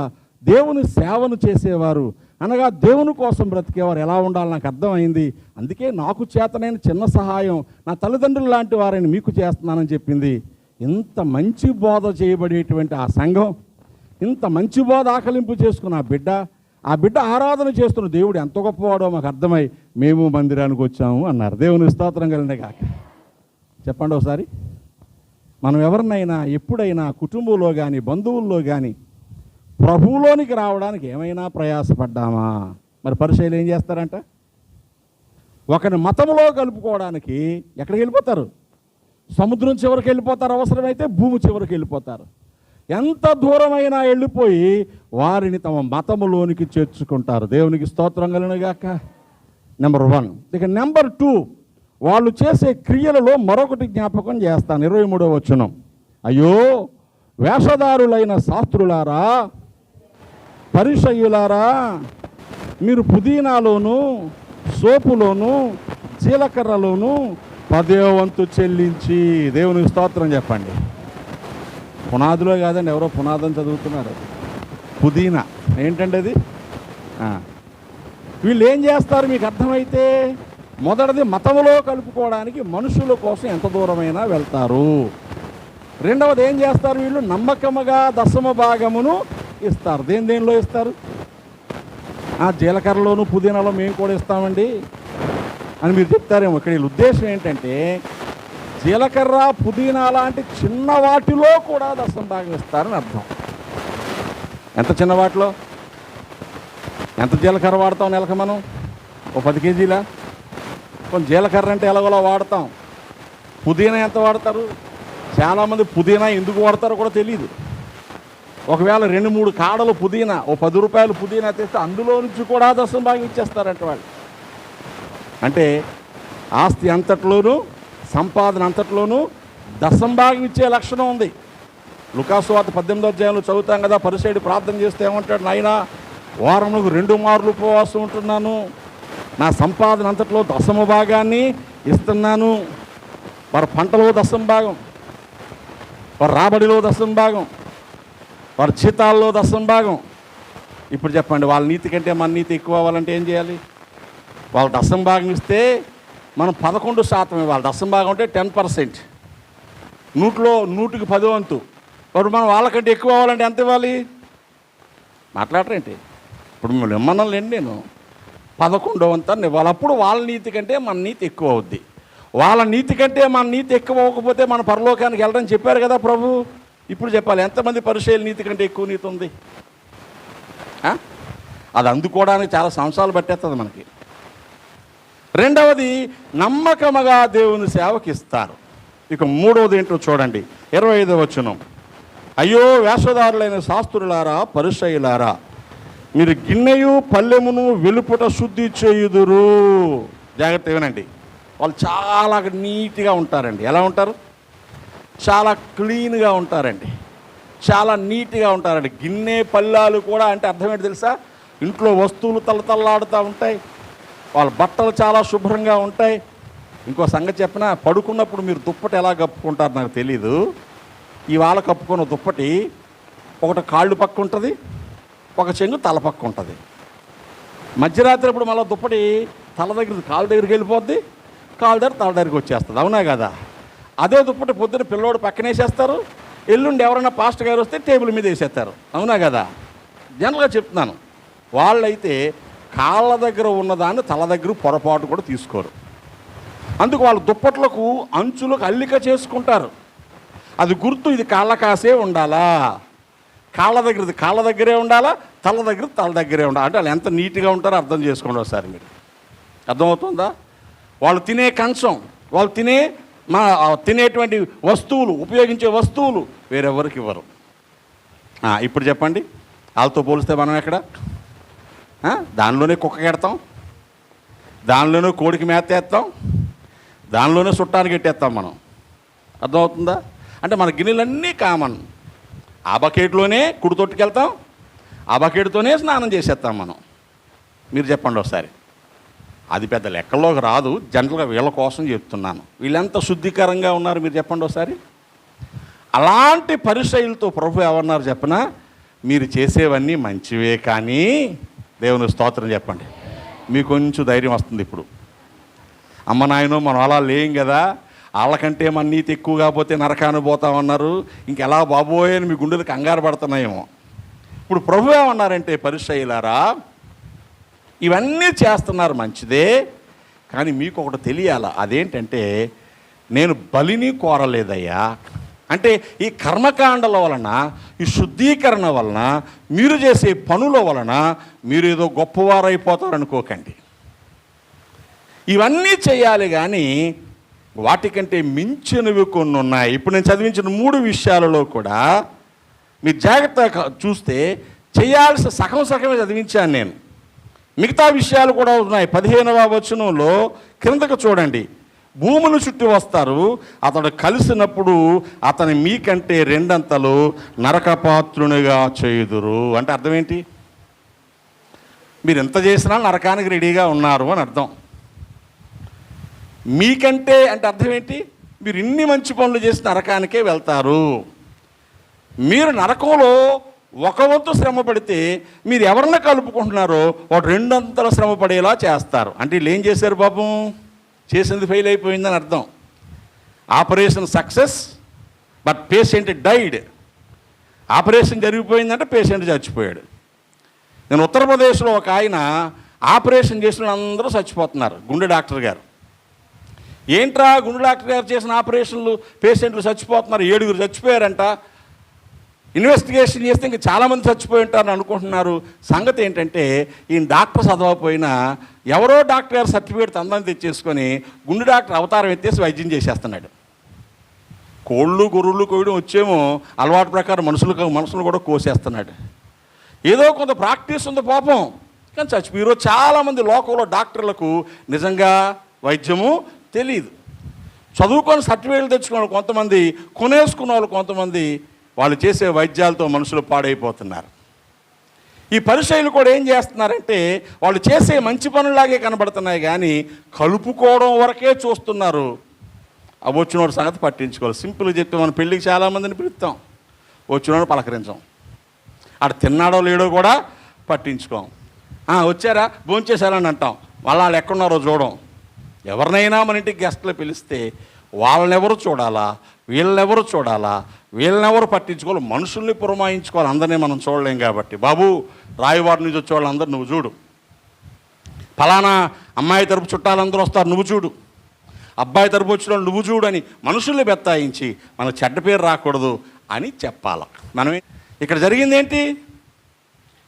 దేవుని సేవను చేసేవారు, అనగా దేవుని కోసం బ్రతికేవారు ఎలా ఉండాలి నాకు అర్థమైంది. అందుకే నాకు చేతనైన చిన్న సహాయం నా తల్లిదండ్రులు లాంటి వారిని మీకు చేస్తున్నానని చెప్పింది. ఇంత మంచి బోధ చేయబడేటువంటి ఆ సంఘం, ఇంత మంచి బోధ ఆకలింపు చేసుకున్న ఆ బిడ్డ ఆరాధన చేస్తున్న దేవుడు ఎంత గొప్పవాడో మాకు అర్థమై మేము మందిరానికి వచ్చాము అన్నారు. దేవుని స్తోత్రం కలిగిన కాక. చెప్పండి ఒకసారి, మనం ఎవరినైనా ఎప్పుడైనా కుటుంబంలో కానీ బంధువుల్లో కానీ ప్రభువులోనికి రావడానికి ఏమైనా ప్రయాసపడ్డామా? మరి పరిచయాలు ఏం చేస్తారంట? ఒకరి మతంలో కలుపుకోవడానికి ఎక్కడికి వెళ్ళిపోతారు? సముద్రం చివరికి వెళ్ళిపోతారు, అవసరమైతే భూమి చివరికి వెళ్ళిపోతారు. ఎంత దూరమైనా వెళ్ళిపోయి వారిని తమ మతములోనికి చేర్చుకుంటారు. దేవునికి స్తోత్రం కలుగునుగాక. నెంబర్ 1. ఇక నెంబర్ 2, వాళ్ళు చేసే క్రియలలో మరొకటి జ్ఞాపకం చేస్తాను. 23వ వచనం. అయ్యో వేషధారులైన శాస్త్రులారా, పరిసయ్యులారా, మీరు పుదీనాలోను సోపులోను జీలకర్రలోను 10వ వంతు చెల్లించి. దేవునికి స్తోత్రం చెప్పండి. పునాదిలో కాదండి, ఎవరో పునాదని చదువుతున్నారు. పుదీనా ఏంటండి అది? వీళ్ళు ఏం చేస్తారు మీకు అర్థమైతే? మొదటిది మతములో కలుపుకోవడానికి మనుషుల కోసం ఎంత దూరమైనా వెళ్తారు. రెండవది ఏం చేస్తారు? వీళ్ళు నమ్మకముగా దశమ భాగమును ఇస్తారు. దేనిలో ఇస్తారు? జీలకర్రలోను పుదీనాలో మేము కూడా ఇస్తామండి అని మీరు చెప్తారేమో. ఇక్కడ వీళ్ళ ఉద్దేశం ఏంటంటే, జీలకర్ర పుదీనా లాంటి చిన్న వాటిలో కూడా దశమ భాగం ఇస్తారని అర్థం. ఎంత చిన్న వాటిలో? ఎంత జీలకర్ర వాడతాం నెలకు మనం? ఓ 10 కేజీలా? కొంచెం జీలకర్ర అంటే ఎలాగోలా వాడతాం. పుదీనా ఎంత వాడతారు? చాలామంది పుదీనా ఎందుకు వాడతారో కూడా తెలియదు. ఒకవేళ 2-3 కాడలు పుదీనా, ఓ 10 రూపాయలు పుదీనా తెస్తే అందులో నుంచి కూడా దశమ భాగం ఇచ్చేస్తారంట వాళ్ళు. అంటే ఆస్తి అంతట్లోనూ సంపాదన అంతట్లోనూ దశమ భాగం ఇచ్చే లక్షణం ఉంది. లూకాసు వార్త 18వ అధ్యాయంలో చదువుతాం కదా, పరిసయ్యుడు ప్రార్థన చేస్తే ఏమంటాడు? నాయనా వారములకు 2 మార్లు ఉపవాసం ఉంటున్నాను, నా సంపాదన అంతట్లో దశమ భాగాన్ని ఇస్తున్నాను. వారి పంటలో దశమ భాగం, వారి రాబడిలో దశమ భాగం, వారి జీతాల్లో దశమ భాగం. ఇప్పుడు చెప్పండి, వాళ్ళ నీతి కంటే మన నీతి ఎక్కువ అవ్వాలంటే ఏం చేయాలి? వాళ్ళు దశమ భాగం ఇస్తే మనం 11% ఇవ్వాలి. దశమ భాగం అంటే 10%, 100కి 10 వంతు. ఇప్పుడు మనం వాళ్ళకంటే ఎక్కువ అవ్వాలంటే ఎంత ఇవ్వాలి? మాట్లాడరేంటి? ఇప్పుడు మేము ఇమ్మనంలేండి, నేను 11వ వంతు ఇవ్వాలి. అప్పుడు వాళ్ళ నీతి కంటే మన నీతి ఎక్కువ అవుద్ది. వాళ్ళ నీతి కంటే మన నీతి ఎక్కువ అవ్వకపోతే మన పరలోకానికి వెళ్ళడం చెప్పారు కదా ప్రభు. ఇప్పుడు చెప్పాలి, ఎంతమంది పరిచయాల నీతి కంటే ఎక్కువ నీతి ఉంది? అది అందుకోవడానికి చాలా సంవత్సరాలు పట్టేస్తుంది మనకి. రెండవది, నమ్మకముగా దేవుని సేవకి ఇస్తారు. ఇక మూడవది ఏంటో చూడండి, 25వ వచనం. అయ్యో వేషధారులైన శాస్త్రులారా, పరిసయ్యులారా, మీరు గిన్నెయు పల్లెమును వెలుపుట శుద్ధి చేయుదురు. జాగ్రత్త వినండి. వాళ్ళు చాలా నీట్గా ఉంటారండి. ఎలా ఉంటారు? చాలా క్లీన్గా ఉంటారండి, చాలా నీట్గా ఉంటారండి. గిన్నె పళ్ళాలు కూడా అంటే అర్థం ఏంటి తెలుసా? ఇంట్లో వస్తువులు తల్లతల్లాడుతూ ఉంటాయి, వాళ్ళ బట్టలు చాలా శుభ్రంగా ఉంటాయి. ఇంకో సంగతి చెప్పినా, పడుకున్నప్పుడు మీరు దుప్పటి ఎలా కప్పుకుంటారు నాకు తెలీదు. ఇవాళ కప్పుకున్న దుప్పటి ఒకటి కాళ్ళు పక్క ఉంటుంది, ఒక చెంగు తల పక్క ఉంటుంది. మధ్యరాత్రి ఇప్పుడు మళ్ళీ దుప్పటి తల దగ్గర కాళ్ళ దగ్గరికి వెళ్ళిపోద్ది, కాళ్ళ దగ్గర తల దగ్గరికి వచ్చేస్తుంది. అవునా కదా? అదే దుప్పటి పొద్దున్న పిల్లోడు పక్కనేసేస్తారు, ఎల్లుండి ఎవరైనా పాస్టర్ గారు వస్తే టేబుల్ మీద వేసేస్తారు. అవునా కదా? జనరల్గా చెప్తున్నాను. వాళ్ళైతే కాళ్ళ దగ్గర ఉన్నదాన్ని తల దగ్గర పొరపాటు కూడా తీసుకోరు. అందుకు వాళ్ళ దుప్పట్లకు అంచులకు అల్లిక చేసుకుంటారు. అది గుర్తు, ఇది కాళ్ళ కాసే ఉండాలా, కాళ్ళ దగ్గరది కాళ్ళ దగ్గరే ఉండాలా, తల దగ్గర తల దగ్గరే ఉండాలి. అంటే వాళ్ళు ఎంత నీట్గా ఉంటారో అర్థం చేసుకోండి ఒకసారి మీరు. అర్థమవుతుందా? వాళ్ళు తినే కంచం, వాళ్ళు తినేటువంటి వస్తువులు, ఉపయోగించే వస్తువులు వేరెవరికి ఇవ్వరు. ఇప్పుడు చెప్పండి, వాళ్ళతో పోలిస్తే మనం ఎక్కడ? దానిలోనే కుక్క కెడతాం, దానిలోనే కోడికి మేత వేస్తాం, దానిలోనే చుట్టానికి ఎట్టేస్తాం మనం. అర్థమవుతుందా? అంటే మన గిన్నెలన్నీ కామన్. ఆ బకెట్లోనే కుడి తొట్టుకెళ్తాం, ఆ బకెట్తోనే స్నానం చేసేస్తాం మనం. మీరు చెప్పండి ఒకసారి. అది పెద్ద లెక్కల్లోకి రాదు, జనరల్గా వీళ్ళ కోసం చెప్తున్నాను. వీళ్ళెంత శుద్ధికరంగా ఉన్నారు మీరు చెప్పండి ఒకసారి. అలాంటి పరిచయులతో ప్రభు ఏమన్నారు చెప్పనా? మీరు చేసేవన్నీ మంచివే, కానీ దేవుని స్తోత్రం చెప్పండి, మీకు కొంచెం ధైర్యం వస్తుంది. ఇప్పుడు అమ్మ నాయనో మనం అలా లేం కదా, వాళ్ళకంటే మన నీతి ఎక్కువ కాకపోతే నరకాన్ని పోతామన్నారు, ఇంకెలా బాబోయే అని మీ గుండెలు కంగారు పడుతున్నాయేమో. ఇప్పుడు ప్రభు ఏమన్నారంటే, పరిచయులారా ఇవన్నీ చేస్తున్నారు మంచిదే, కానీ మీకు ఒకటి తెలియాలా. అదేంటంటే, నేను బలిని కోరలేదయ్యా. అంటే ఈ కర్మకాండల వలన, ఈ శుద్ధీకరణ వలన, మీరు చేసే పనుల వలన మీరు ఏదో గొప్పవారైపోతారనుకోకండి. ఇవన్నీ చేయాలి, కానీ వాటికంటే మించినవి కొన్ని ఉన్నాయి. ఇప్పుడు నేను చదివించిన 3 విషయాలలో కూడా మీరు జాగ్రత్తగా చూస్తే చేయాల్సిన సగమే చదివించాను నేను. మిగతా విషయాలు కూడా ఉన్నాయి. 15వ వచనంలో క్రిందకు చూడండి. భూములు చుట్టి వస్తారు, అతడు కలిసినప్పుడు అతని మీకంటే 2 అంతలు నరకపాత్రునిగా చేయుదురు. అంటే అర్థం ఏంటి? మీరు ఎంత చేసినా నరకానికి రెడీగా ఉన్నారు అని అర్థం. మీకంటే అంటే అర్థం ఏంటి? మీరు ఇన్ని మంచి పనులు చేసి నరకానికే వెళ్తారు. మీరు నరకంలో 1 వంతు శ్రమ పడితే మీరు ఎవరన్నా కలుపుకుంటున్నారో వాడు 2 అంతల శ్రమ పడేలా చేస్తారు. అంటే వీళ్ళు ఏం చేశారు పాపం? చేసింది ఫెయిల్ అయిపోయిందని అర్థం. Operation success but patient died. Operation జరిగిపోయిందంటే పేషెంట్ చచ్చిపోయాడు. నేను ఉత్తరప్రదేశ్లో ఒక ఆయన ఆపరేషన్ చేసిన అందరూ చచ్చిపోతున్నారు. గుండె డాక్టర్ గారు. ఏంట్రా గుండె డాక్టర్ గారు చేసిన ఆపరేషన్లు పేషెంట్లు చచ్చిపోతున్నారు, 7 చచ్చిపోయారంట. ఇన్వెస్టిగేషన్ చేస్తే ఇంకా చాలామంది చచ్చిపోయి ఉంటారని అనుకుంటున్నారు. సంగతి ఏంటంటే, ఈయన డాక్టర్ చదవకపోయినా ఎవరో డాక్టర్ గారు సర్టిఫికేట్ తందని తెచ్చేసుకొని గుండె డాక్టర్ అవతారం ఎత్తేసి వైద్యం చేసేస్తున్నాడు. కోళ్ళు గొర్రెలు కోయడం వచ్చేమో అలవాటు ప్రకారం మనుషులు కూడా కోసేస్తున్నాడు. ఏదో కొంత ప్రాక్టీస్ ఉంది పాపం, కానీ చచ్చిపోయి. ఈరోజు చాలామంది లోకంలో డాక్టర్లకు నిజంగా వైద్యము తెలియదు. చదువుకొని సర్టిఫికేట్లు తెచ్చుకున్న వాళ్ళు కొంతమంది, కొనేసుకున్న వాళ్ళు కొంతమంది, వాళ్ళు చేసే వైద్యాలతో మనుషులు పాడైపోతున్నారు. ఈ పరిచయులు కూడా ఏం చేస్తున్నారంటే, వాళ్ళు చేసే మంచి పనులాగే కనబడుతున్నాయి, కానీ కలుపుకోవడం వరకే చూస్తున్నారు. వచ్చినోడు సంగతి పట్టించుకోవాలి. సింపుల్గా చెప్పి మన పెళ్ళికి చాలామందిని పిలుస్తాం, వచ్చినోడు పలకరించాం, ఆడ తిన్నాడో లేడో కూడా పట్టించుకోం. వచ్చారా భోంచేశారని అంటాం, మళ్ళీ వాళ్ళు ఎక్కడున్నారో చూడం. ఎవరినైనా మన ఇంటికి గెస్ట్లు పిలిస్తే వాళ్ళనెవరు చూడాలా, వీళ్ళెవరు చూడాలా, వీళ్ళనెవరు పట్టించుకోవాలి, మనుషుల్ని పురమాయించుకోవాలి. అందరినీ మనం చూడలేం కాబట్టి, బాబు రాయవారి నుంచి వచ్చే వాళ్ళందరూ నువ్వు చూడు, ఫలానా అమ్మాయి తరపు చుట్టాలందరూ వస్తారు నువ్వు చూడు, అబ్బాయి తరపు వచ్చిన వాళ్ళు నువ్వు చూడు అని మనుషుల్ని బెత్తాయించి మనకు చెడ్డ పేరు రాకూడదు అని చెప్పాల. మనం ఇక్కడ జరిగింది ఏంటి?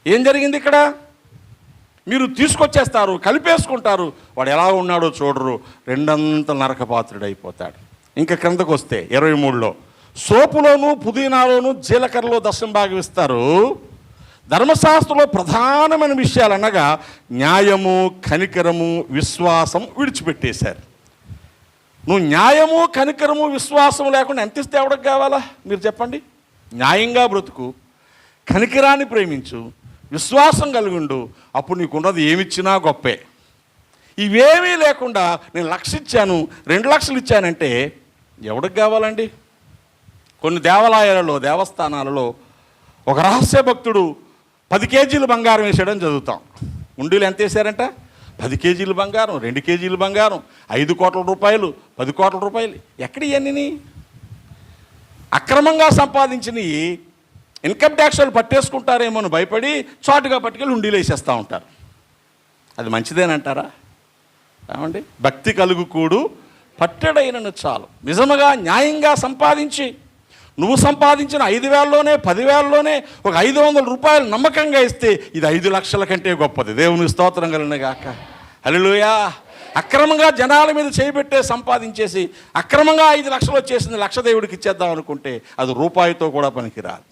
ఏం జరిగింది ఇక్కడ? మీరు తీసుకొచ్చేస్తారు, కలిపేసుకుంటారు, వాడు ఎలా ఉన్నాడో చూడరు, రెండంతల నరకపాత్రుడైపోతాడు. ఇంకా క్రిందకు వస్తే 23లో సోపులోను పుదీనాలోను జీలకర్రలో దశం భాగం ఇస్తారు. ధర్మశాస్త్రంలో ప్రధానమైన విషయాలు అనగా న్యాయము, కనికరము, విశ్వాసం విడిచిపెట్టేశారు. నువ్వు న్యాయము, కనికరము, విశ్వాసం లేకుండా ఎంత ఇస్తే ఎవరికి కావాలా? మీరు చెప్పండి. న్యాయంగా బ్రతుకు, కనికరాన్ని ప్రేమించు, విశ్వాసం కలిగిండు, అప్పుడు నీకున్నది ఏమిచ్చినా గొప్పే. ఇవేమీ లేకుండా నేను 1,00,000 ఇచ్చాను, 2 లక్షలు ఇచ్చానంటే ఎవరికి కావాలండి? కొన్ని దేవాలయాలలో, దేవస్థానాలలో ఒక రహస్య భక్తుడు 10 కేజీలు బంగారం వేసాడని చదువుతాం. ఉండీలు ఎంత వేశారంట? 10 కేజీలు బంగారం, 2 కేజీలు బంగారం, 5 కోట్ల రూపాయలు, 10 కోట్ల రూపాయలు. ఎక్కడి ఇవన్నీ? అక్రమంగా సంపాదించినవి ఇన్కమ్ ట్యాక్స్ వాళ్ళు పట్టేసుకుంటారేమో అని భయపడి చాటుగా పట్టుకెళ్ళి ఉండీలు వేసేస్తూ ఉంటారు. అది మంచిదేనంటారా? ఏమండి? భక్తి కలుగు కూడు పట్టెడైనను చాలు. నిజముగా న్యాయంగా సంపాదించి, నువ్వు సంపాదించిన 5,000లోనే 10,000లోనే ఒక 500 రూపాయలు నమ్మకంగా ఇస్తే ఇది 5 లక్షల కంటే గొప్పది. దేవుని స్తోత్రం కలుగునుగాక. హల్లెలూయా. అక్రమంగా జనాల మీద చేయబెట్టే సంపాదించేసి అక్రమంగా 5 లక్షలు వచ్చేసింది, 1,00,000 దేవుడికి ఇచ్చేద్దాం అనుకుంటే అది రూపాయితో కూడా పనికిరాదు.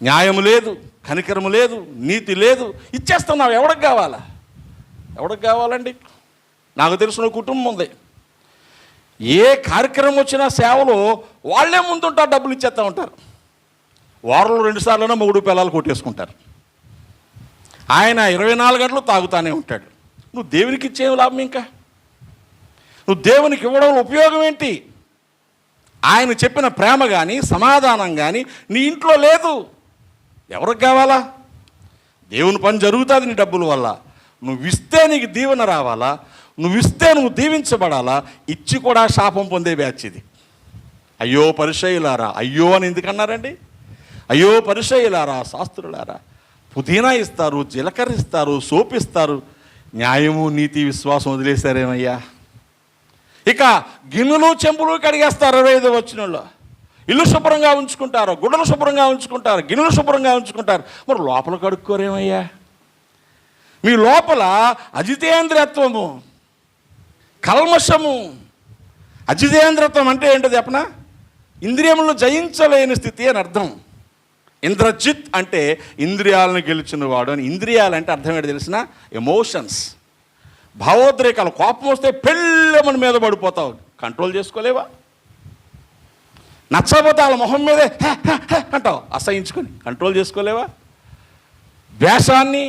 న్యాయము లేదు, కనికరము లేదు, నీతి లేదు, ఇచ్చేస్తున్నావు. ఎవరికి కావాలా? ఎవరికి కావాలండి? నాకు తెలిసిన కుటుంబం ఉంది, ఏ కార్యక్రమం వచ్చినా సేవలో వాళ్ళే ముందుంటారు, డబ్బులు ఇచ్చేస్తూ ఉంటారు. వారంలో 2 సార్లైనా మొగుడు పిల్లలు కొట్టేసుకుంటారు. ఆయన 24 గంటలు తాగుతానే ఉంటాడు. నువ్వు దేవునికి ఇచ్చేం లాభం? ఇంకా నువ్వు దేవునికి ఇవ్వడం ఉపయోగం ఏంటి? ఆయన చెప్పిన ప్రేమ కానీ సమాధానం కానీ నీ ఇంట్లో లేదు. ఎవరికి కావాలా? దేవుని పని జరుగుతుంది నీ డబ్బుల వల్ల. నువ్వు ఇస్తే నీకు దీవెన రావాలా, నువ్వు ఇస్తే నువ్వు దీవించబడాలా. ఇచ్చి కూడా శాపం పొందే బ్యాచ్ ఇది. అయ్యో పరిసయ్యులారా, అయ్యో అని ఎందుకన్నారండి? అయ్యో పరిసయ్యులారా, శాస్త్రులారా, పుదీనా ఇస్తారు, జీలకర్ర ఇస్తారు, సోపు ఇస్తారు, న్యాయము, నీతి, విశ్వాసం వదిలేశారేమయ్యా. ఇక గిన్నెలు చెంబులు కడిగేస్తారు 25వ వచనంలో. ఇల్లు శుభ్రంగా ఉంచుకుంటారు, గుడ్డలు శుభ్రంగా ఉంచుకుంటారు, గిన్నెలు శుభ్రంగా ఉంచుకుంటారు, మరి లోపల కడుక్కోరేమయ్యా? మీ లోపల అజితేంద్రియత్వము, కల్మషము. అజితేంద్రత్వం అంటే ఏంటో చెప్పనా? ఇంద్రియములను జయించలేని స్థితి అని అర్థం. ఇంద్రజిత్ అంటే ఇంద్రియాలను గెలిచిన వాడు అని. ఇంద్రియాలంటే అర్థం ఏంటో తెలిసిన? ఎమోషన్స్, భావోద్రేకాలు. కోపం వస్తే పెళ్ళమని మీద పడిపోతావు, కంట్రోల్ చేసుకోలేవా? నచ్చబోతే వాళ్ళ మొహం మీదే అంటావు, అసహించుకొని కంట్రోల్ చేసుకోలేవా? ద్వేషాన్ని,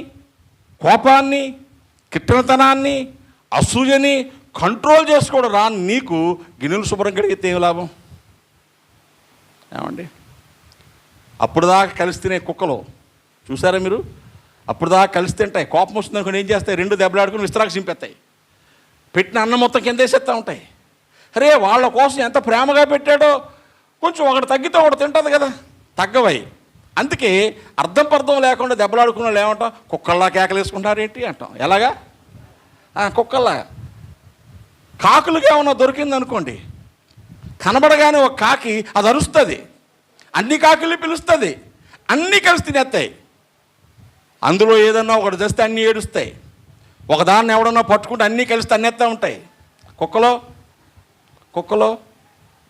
కోపాన్ని, కిట్టనతనాన్ని, అసూయని కంట్రోల్ చేసుకోవడం రాని నీకు గిన్నెలు శుభ్రం కడిగితే ఏం లాభం? ఏమండి? అప్పుడు దాకా కలిసి తినే కుక్కలు చూసారా మీరు? అప్పుడు దాకా కలిసి తింటాయి, కోపం వస్తుంది అనుకుని ఏం చేస్తాయి? 2 దెబ్బలాడుకుని విస్తరాకు చింపేస్తాయి, పెట్టిన అన్నం మొత్తం కింద వేసేస్తూ ఉంటాయి. అరే వాళ్ళ కోసం ఎంత ప్రేమగా పెట్టాడో, కొంచెం ఒకటి తగ్గితే ఒకటి తింటుంది కదా, తగ్గవై. అందుకే అర్థం పర్థం లేకుండా దెబ్బలాడుకున్న వాళ్ళు ఏమంటాం? కుక్కల్లా కేకలు వేసుకుంటారేంటి అంటాం. ఎలాగా? కుక్కల్లా. కాకులుగా ఏమన్నా దొరికింది అనుకోండి, కనబడగానే ఒక కాకి అది అరుస్తుంది, అన్ని కాకుల్ని పిలుస్తుంది, అన్నీ కలిసి తినేస్తాయి. అందులో ఏదన్నా ఒకటి చేస్తే అన్నీ ఏడుస్తాయి, ఒకదాన్ని ఎవడన్నా పట్టుకుంటే అన్నీ కలిసి తన్నేస్తూ ఉంటాయి. కుక్కలో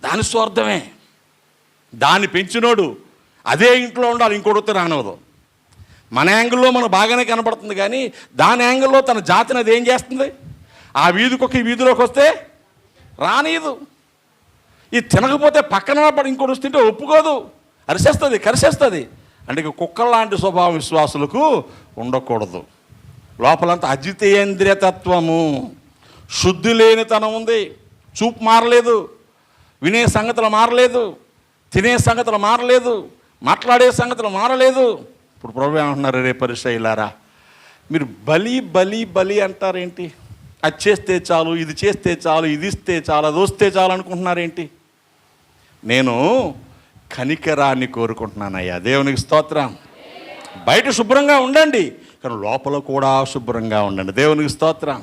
దాని స్వార్థమే. దాన్ని పెంచినోడు అదే ఇంట్లో ఉండాలి, ఇంకోటితో రానవదు. మన యాంగిల్లో మనకు బాగానే కనబడుతుంది, కానీ దాని యాంగిల్లో తన జాతిని అది ఏం చేస్తుంది? ఆ వీధికొక ఈ వీధిలోకి వస్తే రానీదు. ఇది తినకపోతే పక్కన పడి ఇంకోటి వస్తుంటే ఒప్పుకోదు, అరిసేస్తుంది, కరిసేస్తుంది. అంటే కుక్కల్లాంటి స్వభావం విశ్వాసులకు ఉండకూడదు. లోపలంతా అజితేంద్రియతత్వము, శుద్ధి లేనితనం ఉంది. చూపు మారలేదు, వినే సంగతులు మారలేదు, తినే సంగతులు మారలేదు, మాట్లాడే సంగతులు మారలేదు. ఇప్పుడు ప్రభు ఏమంటున్నారు? రే పరిసయ్యులారా, మీరు బలి బలి బలి అంటారేంటి? అది చేస్తే చాలు, ఇది చేస్తే చాలు, ఇది ఇస్తే చాలు, అది వస్తే చాలు అనుకుంటున్నారేంటి? నేను కనికరాన్ని కోరుకుంటున్నానయ్యా. దేవునికి స్తోత్రం. బయట శుభ్రంగా ఉండండి, కానీ లోపల కూడా శుభ్రంగా ఉండండి. దేవునికి స్తోత్రం.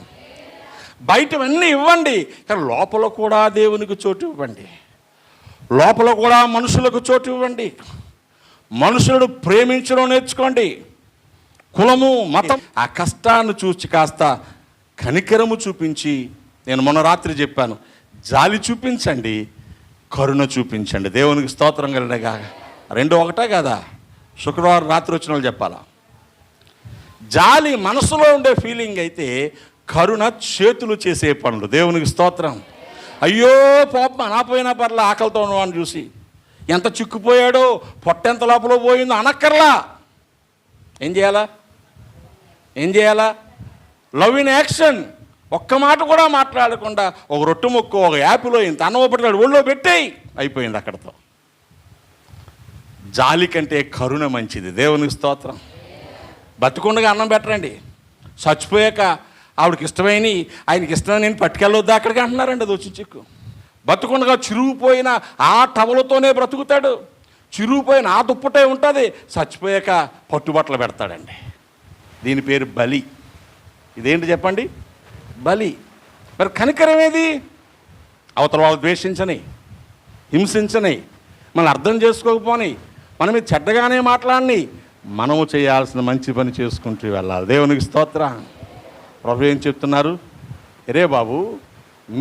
బయటవన్నీ ఇవ్వండి, కానీ లోపల కూడా దేవునికి చోటు ఇవ్వండి. లోపల కూడా మనుషులకు చోటు ఇవ్వండి. మనుషులను ప్రేమించడం నేర్చుకోండి. కులము మతం ఆ కష్టాన్ని చూసి కాస్త కనికరము చూపించి, నేను మొన్న రాత్రి చెప్పాను, జాలి చూపించండి, కరుణ చూపించండి. దేవునికి స్తోత్రం కలిగినగా. రెండు ఒకటా కదా? శుక్రవారం రాత్రి వచ్చిన వాళ్ళు చెప్పాలా? జాలి మనసులో ఉండే ఫీలింగ్ అయితే, కరుణ చేతులు చేసే పనులు. దేవునికి స్తోత్రం. అయ్యో పాప అనాపోయినా పర్లా, ఆకలితో ఉన్నవాడిని చూసి ఎంత చిక్కుపోయాడో, పొట్టెంత లోపల పోయిందో అనక్కర్లా. ఏం చేయాలా? Love in action. ఒక్క మాట కూడా మాట్లాడకుండా ఒక రొట్టె ముక్క, ఒక యాపిలో ఇంత అన్నం పెట్టాడు, ఒళ్ళో పెట్టేయి, అయిపోయింది అక్కడితో. జాలి కంటే కరుణ మంచిది. దేవునికి స్తోత్రం. బతుకుండగా అన్నం పెట్టరండి, చచ్చిపోయాక ఆవిడకి ఇష్టమైన ఆయనకి ఇష్టమైన నేను పట్టుకెళ్ళొద్దా అక్కడికి అంటున్నారండి. అది వచ్చి చిక్కు. బతుకుండగా చిరుగుపోయిన ఆ టవలతోనే బ్రతుకుతాడు, చిరుగుపోయిన ఆ దుప్పటే ఉంటుంది, చచ్చిపోయాక పట్టుబట్టలు పెడతాడండి. దీని పేరు బలి. ఇదేంటి చెప్పండి? బలి. మరి కనికరం ఏది? అవతల వాళ్ళు ద్వేషించని, హింసించని, మనం అర్థం చేసుకోకపోని, మన మీద చెడ్డగానే మాట్లాడని, మనము చేయాల్సిన మంచి పని చేసుకుంటూ వెళ్ళాలి. దేవునికి స్తోత్రం. ప్రభు ఏం చెప్తున్నారు? ఎరే బాబు,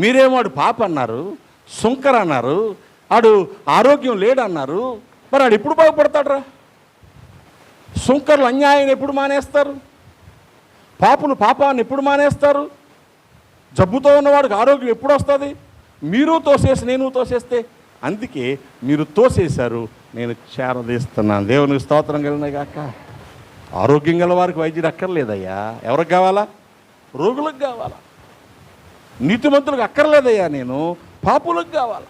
మీరేమో ఆడు పాప అన్నారు, సుంకర అన్నారు, ఆడు ఆరోగ్యం లేడన్నారు, మరి ఆడు ఎప్పుడు బాగుపడతాడురా? సుంకర్లు అన్యాయాన్ని ఎప్పుడు మానేస్తారు? పాపులు పాపాన్ని ఎప్పుడు మానేస్తారు? జబ్బుతో ఉన్నవాడికి ఆరోగ్యం ఎప్పుడు వస్తుంది? మీరు తోసేసి నేను తోసేస్తే. అందుకే మీరు తోసేశారు, నేను చేరదీస్తున్నాను. దేవునికి స్తోత్రం కలిగిన గాక. ఆరోగ్యం గల వారికి వైద్యుడు అక్కర్లేదయ్యా. ఎవరికి కావాలా? రోగులకు కావాలా. నీతిమంతులకు అక్కర్లేదయ్యా, నేను పాపులకు కావాలా.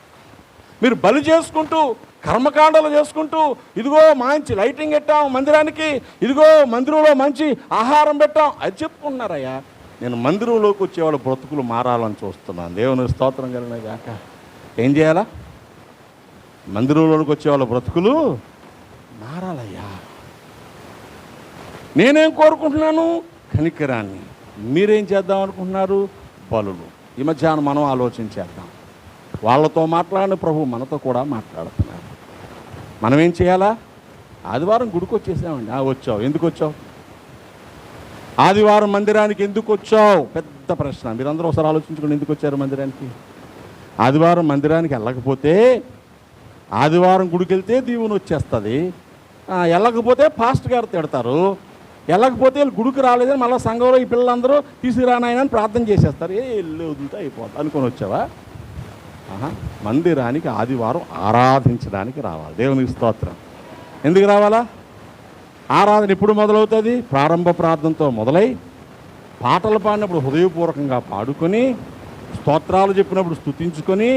మీరు బలి చేసుకుంటూ, కర్మకాండలు చేసుకుంటూ, ఇదిగో మంచి లైటింగ్ పెట్టాం మందిరానికి, ఇదిగో మందిరంలో మంచి ఆహారం పెట్టాం, అది చెప్పుకుంటున్నారయ్యా. నేను మందిరంలోకి వచ్చేవాళ్ళ బ్రతుకులు మారాలని చూస్తున్నాను. దేవుని స్తోత్రం కలిగిన గాక. ఏం చేయాలా? మందిరంలోకి వచ్చేవాళ్ళ బ్రతుకులు మారాలయ్యా. నేనేం కోరుకుంటున్నాను? కనికరాన్ని. మీరేం చేద్దాం అనుకుంటున్నారు? బలులు. ఈ మధ్యాహ్నం మనం ఆలోచించేద్దాం. వాళ్ళతో మాట్లాడిన ప్రభు మనతో కూడా మాట్లాడుతున్నారు. మనం ఏం చేయాలా? ఆదివారం గుడికి వచ్చేసామండి. వచ్చావు. ఎందుకు వచ్చావు? ఆదివారం మందిరానికి ఎందుకు వచ్చావు? పెద్ద ప్రశ్న. మీరందరూ ఒకసారి ఆలోచించుకోండి, ఎందుకు వచ్చారు మందిరానికి? ఆదివారం మందిరానికి వెళ్ళకపోతే, ఆదివారం గుడికి వెళ్తే దీవుని వచ్చేస్తుంది, వెళ్ళకపోతే పాస్ట్ గారు తిడతారు, వెళ్ళకపోతే వీళ్ళు గుడికి రాలేదని మళ్ళీ సంఘంలో ఈ పిల్లలందరూ తీసుకురానాయనని ప్రార్థన చేసేస్తారు. వెళ్ళి వదులుతా అయిపోతుంది అనుకొని వచ్చావా? మందిరానికి ఆదివారం ఆరాధించడానికి రావాలి. దేవునికి స్తోత్రం. ఎందుకు రావాలా? ఆరాధన ఎప్పుడు మొదలవుతుంది? ప్రారంభ ప్రార్థనతో మొదలై, పాటలు పాడినప్పుడు హృదయపూర్వకంగా పాడుకొని, స్తోత్రాలు చెప్పినప్పుడు స్తుతించుకొని,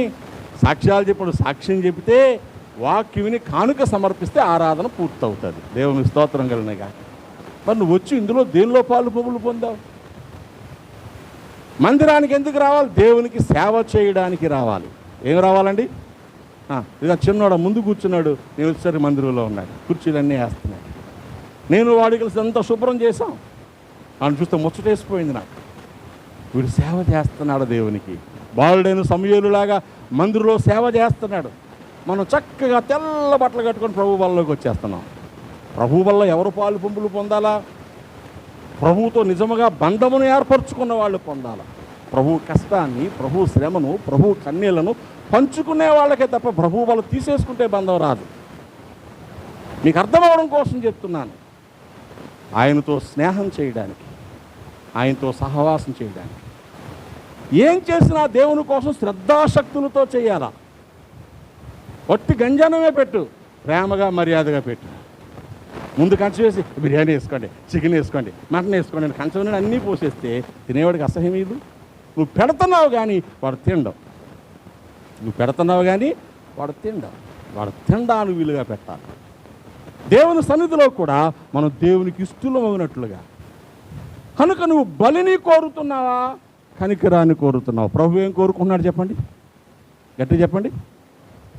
సాక్ష్యాలు చెప్పినప్పుడు సాక్ష్యం చెబితే, వాక్యుని కానుక సమర్పిస్తే ఆరాధన పూర్తవుతుంది. దేవునికి స్తోత్రం కలిగినగా. మరి నువ్వు వచ్చి ఇందులో దేనిలో పాలు పబ్బులు పొందావు? మందిరానికి ఎందుకు రావాలి? దేవునికి సేవ చేయడానికి రావాలి. ఏం రావాలండి? ఇక చిన్నోడు ముందు కూర్చున్నాడు, నేను వచ్చేసరికి మందిరంలో ఉన్నాడు, కుర్చీలన్నీ వేస్తున్నాడు. నేను వాడికి అంతా శుభ్రం చేశాం. అని చూస్తే ముచ్చటేసిపోయింది నాకు. వీడు సేవ చేస్తున్నాడు దేవునికి. బాలుడైన సమూయేలులాగా మందిరంలో సేవ చేస్తున్నాడు. మనం చక్కగా తెల్ల బట్టలు కట్టుకొని ప్రభు వల్లలోకి వచ్చేస్తున్నాం. ప్రభు వల్ల ఎవరు పాలు పంపులు పొందాలా? ప్రభువుతో నిజముగా బంధమును ఏర్పరచుకున్న వాళ్ళు పొందాలా. ప్రభు కష్టాన్ని, ప్రభు శ్రమను, ప్రభు కన్నీళ్లను పంచుకునే వాళ్ళకే తప్ప ప్రభు వాళ్ళు తీసేసుకుంటే బంధం రాదు. మీకు అర్థమవడం కోసం చెప్తున్నాను. ఆయనతో స్నేహం చేయడానికి, ఆయనతో సహవాసం చేయడానికి, ఏం చేసినా దేవుని కోసం శ్రద్ధాశక్తులతో చేయాలా. వట్టి గంజానమే పెట్టు, ప్రేమగా మర్యాదగా పెట్టు. ముందు కంచం వేసి బిర్యానీ వేసుకోండి, చికెన్ వేసుకోండి, మటన్ వేసుకోండి, కంచం అన్నీ పోసేస్తే తినేవాడికి అసహ్యం ఇది. నువ్వు పెడుతున్నావు కానీ వాడు తిండవు. నువ్వు పెడుతున్నావు కానీ వాడు తిండవు. వాడు తినడానికి వీలుగా పెట్టాలి. దేవుని సన్నిధిలో కూడా మనం దేవునికి ఇష్టలమగినట్లుగా. కనుక నువ్వు బలిని కోరుతున్నావా, కనికరాన్ని కోరుతున్నావు? ప్రభు ఏం కోరుకుంటున్నాడు చెప్పండి, గట్టి చెప్పండి.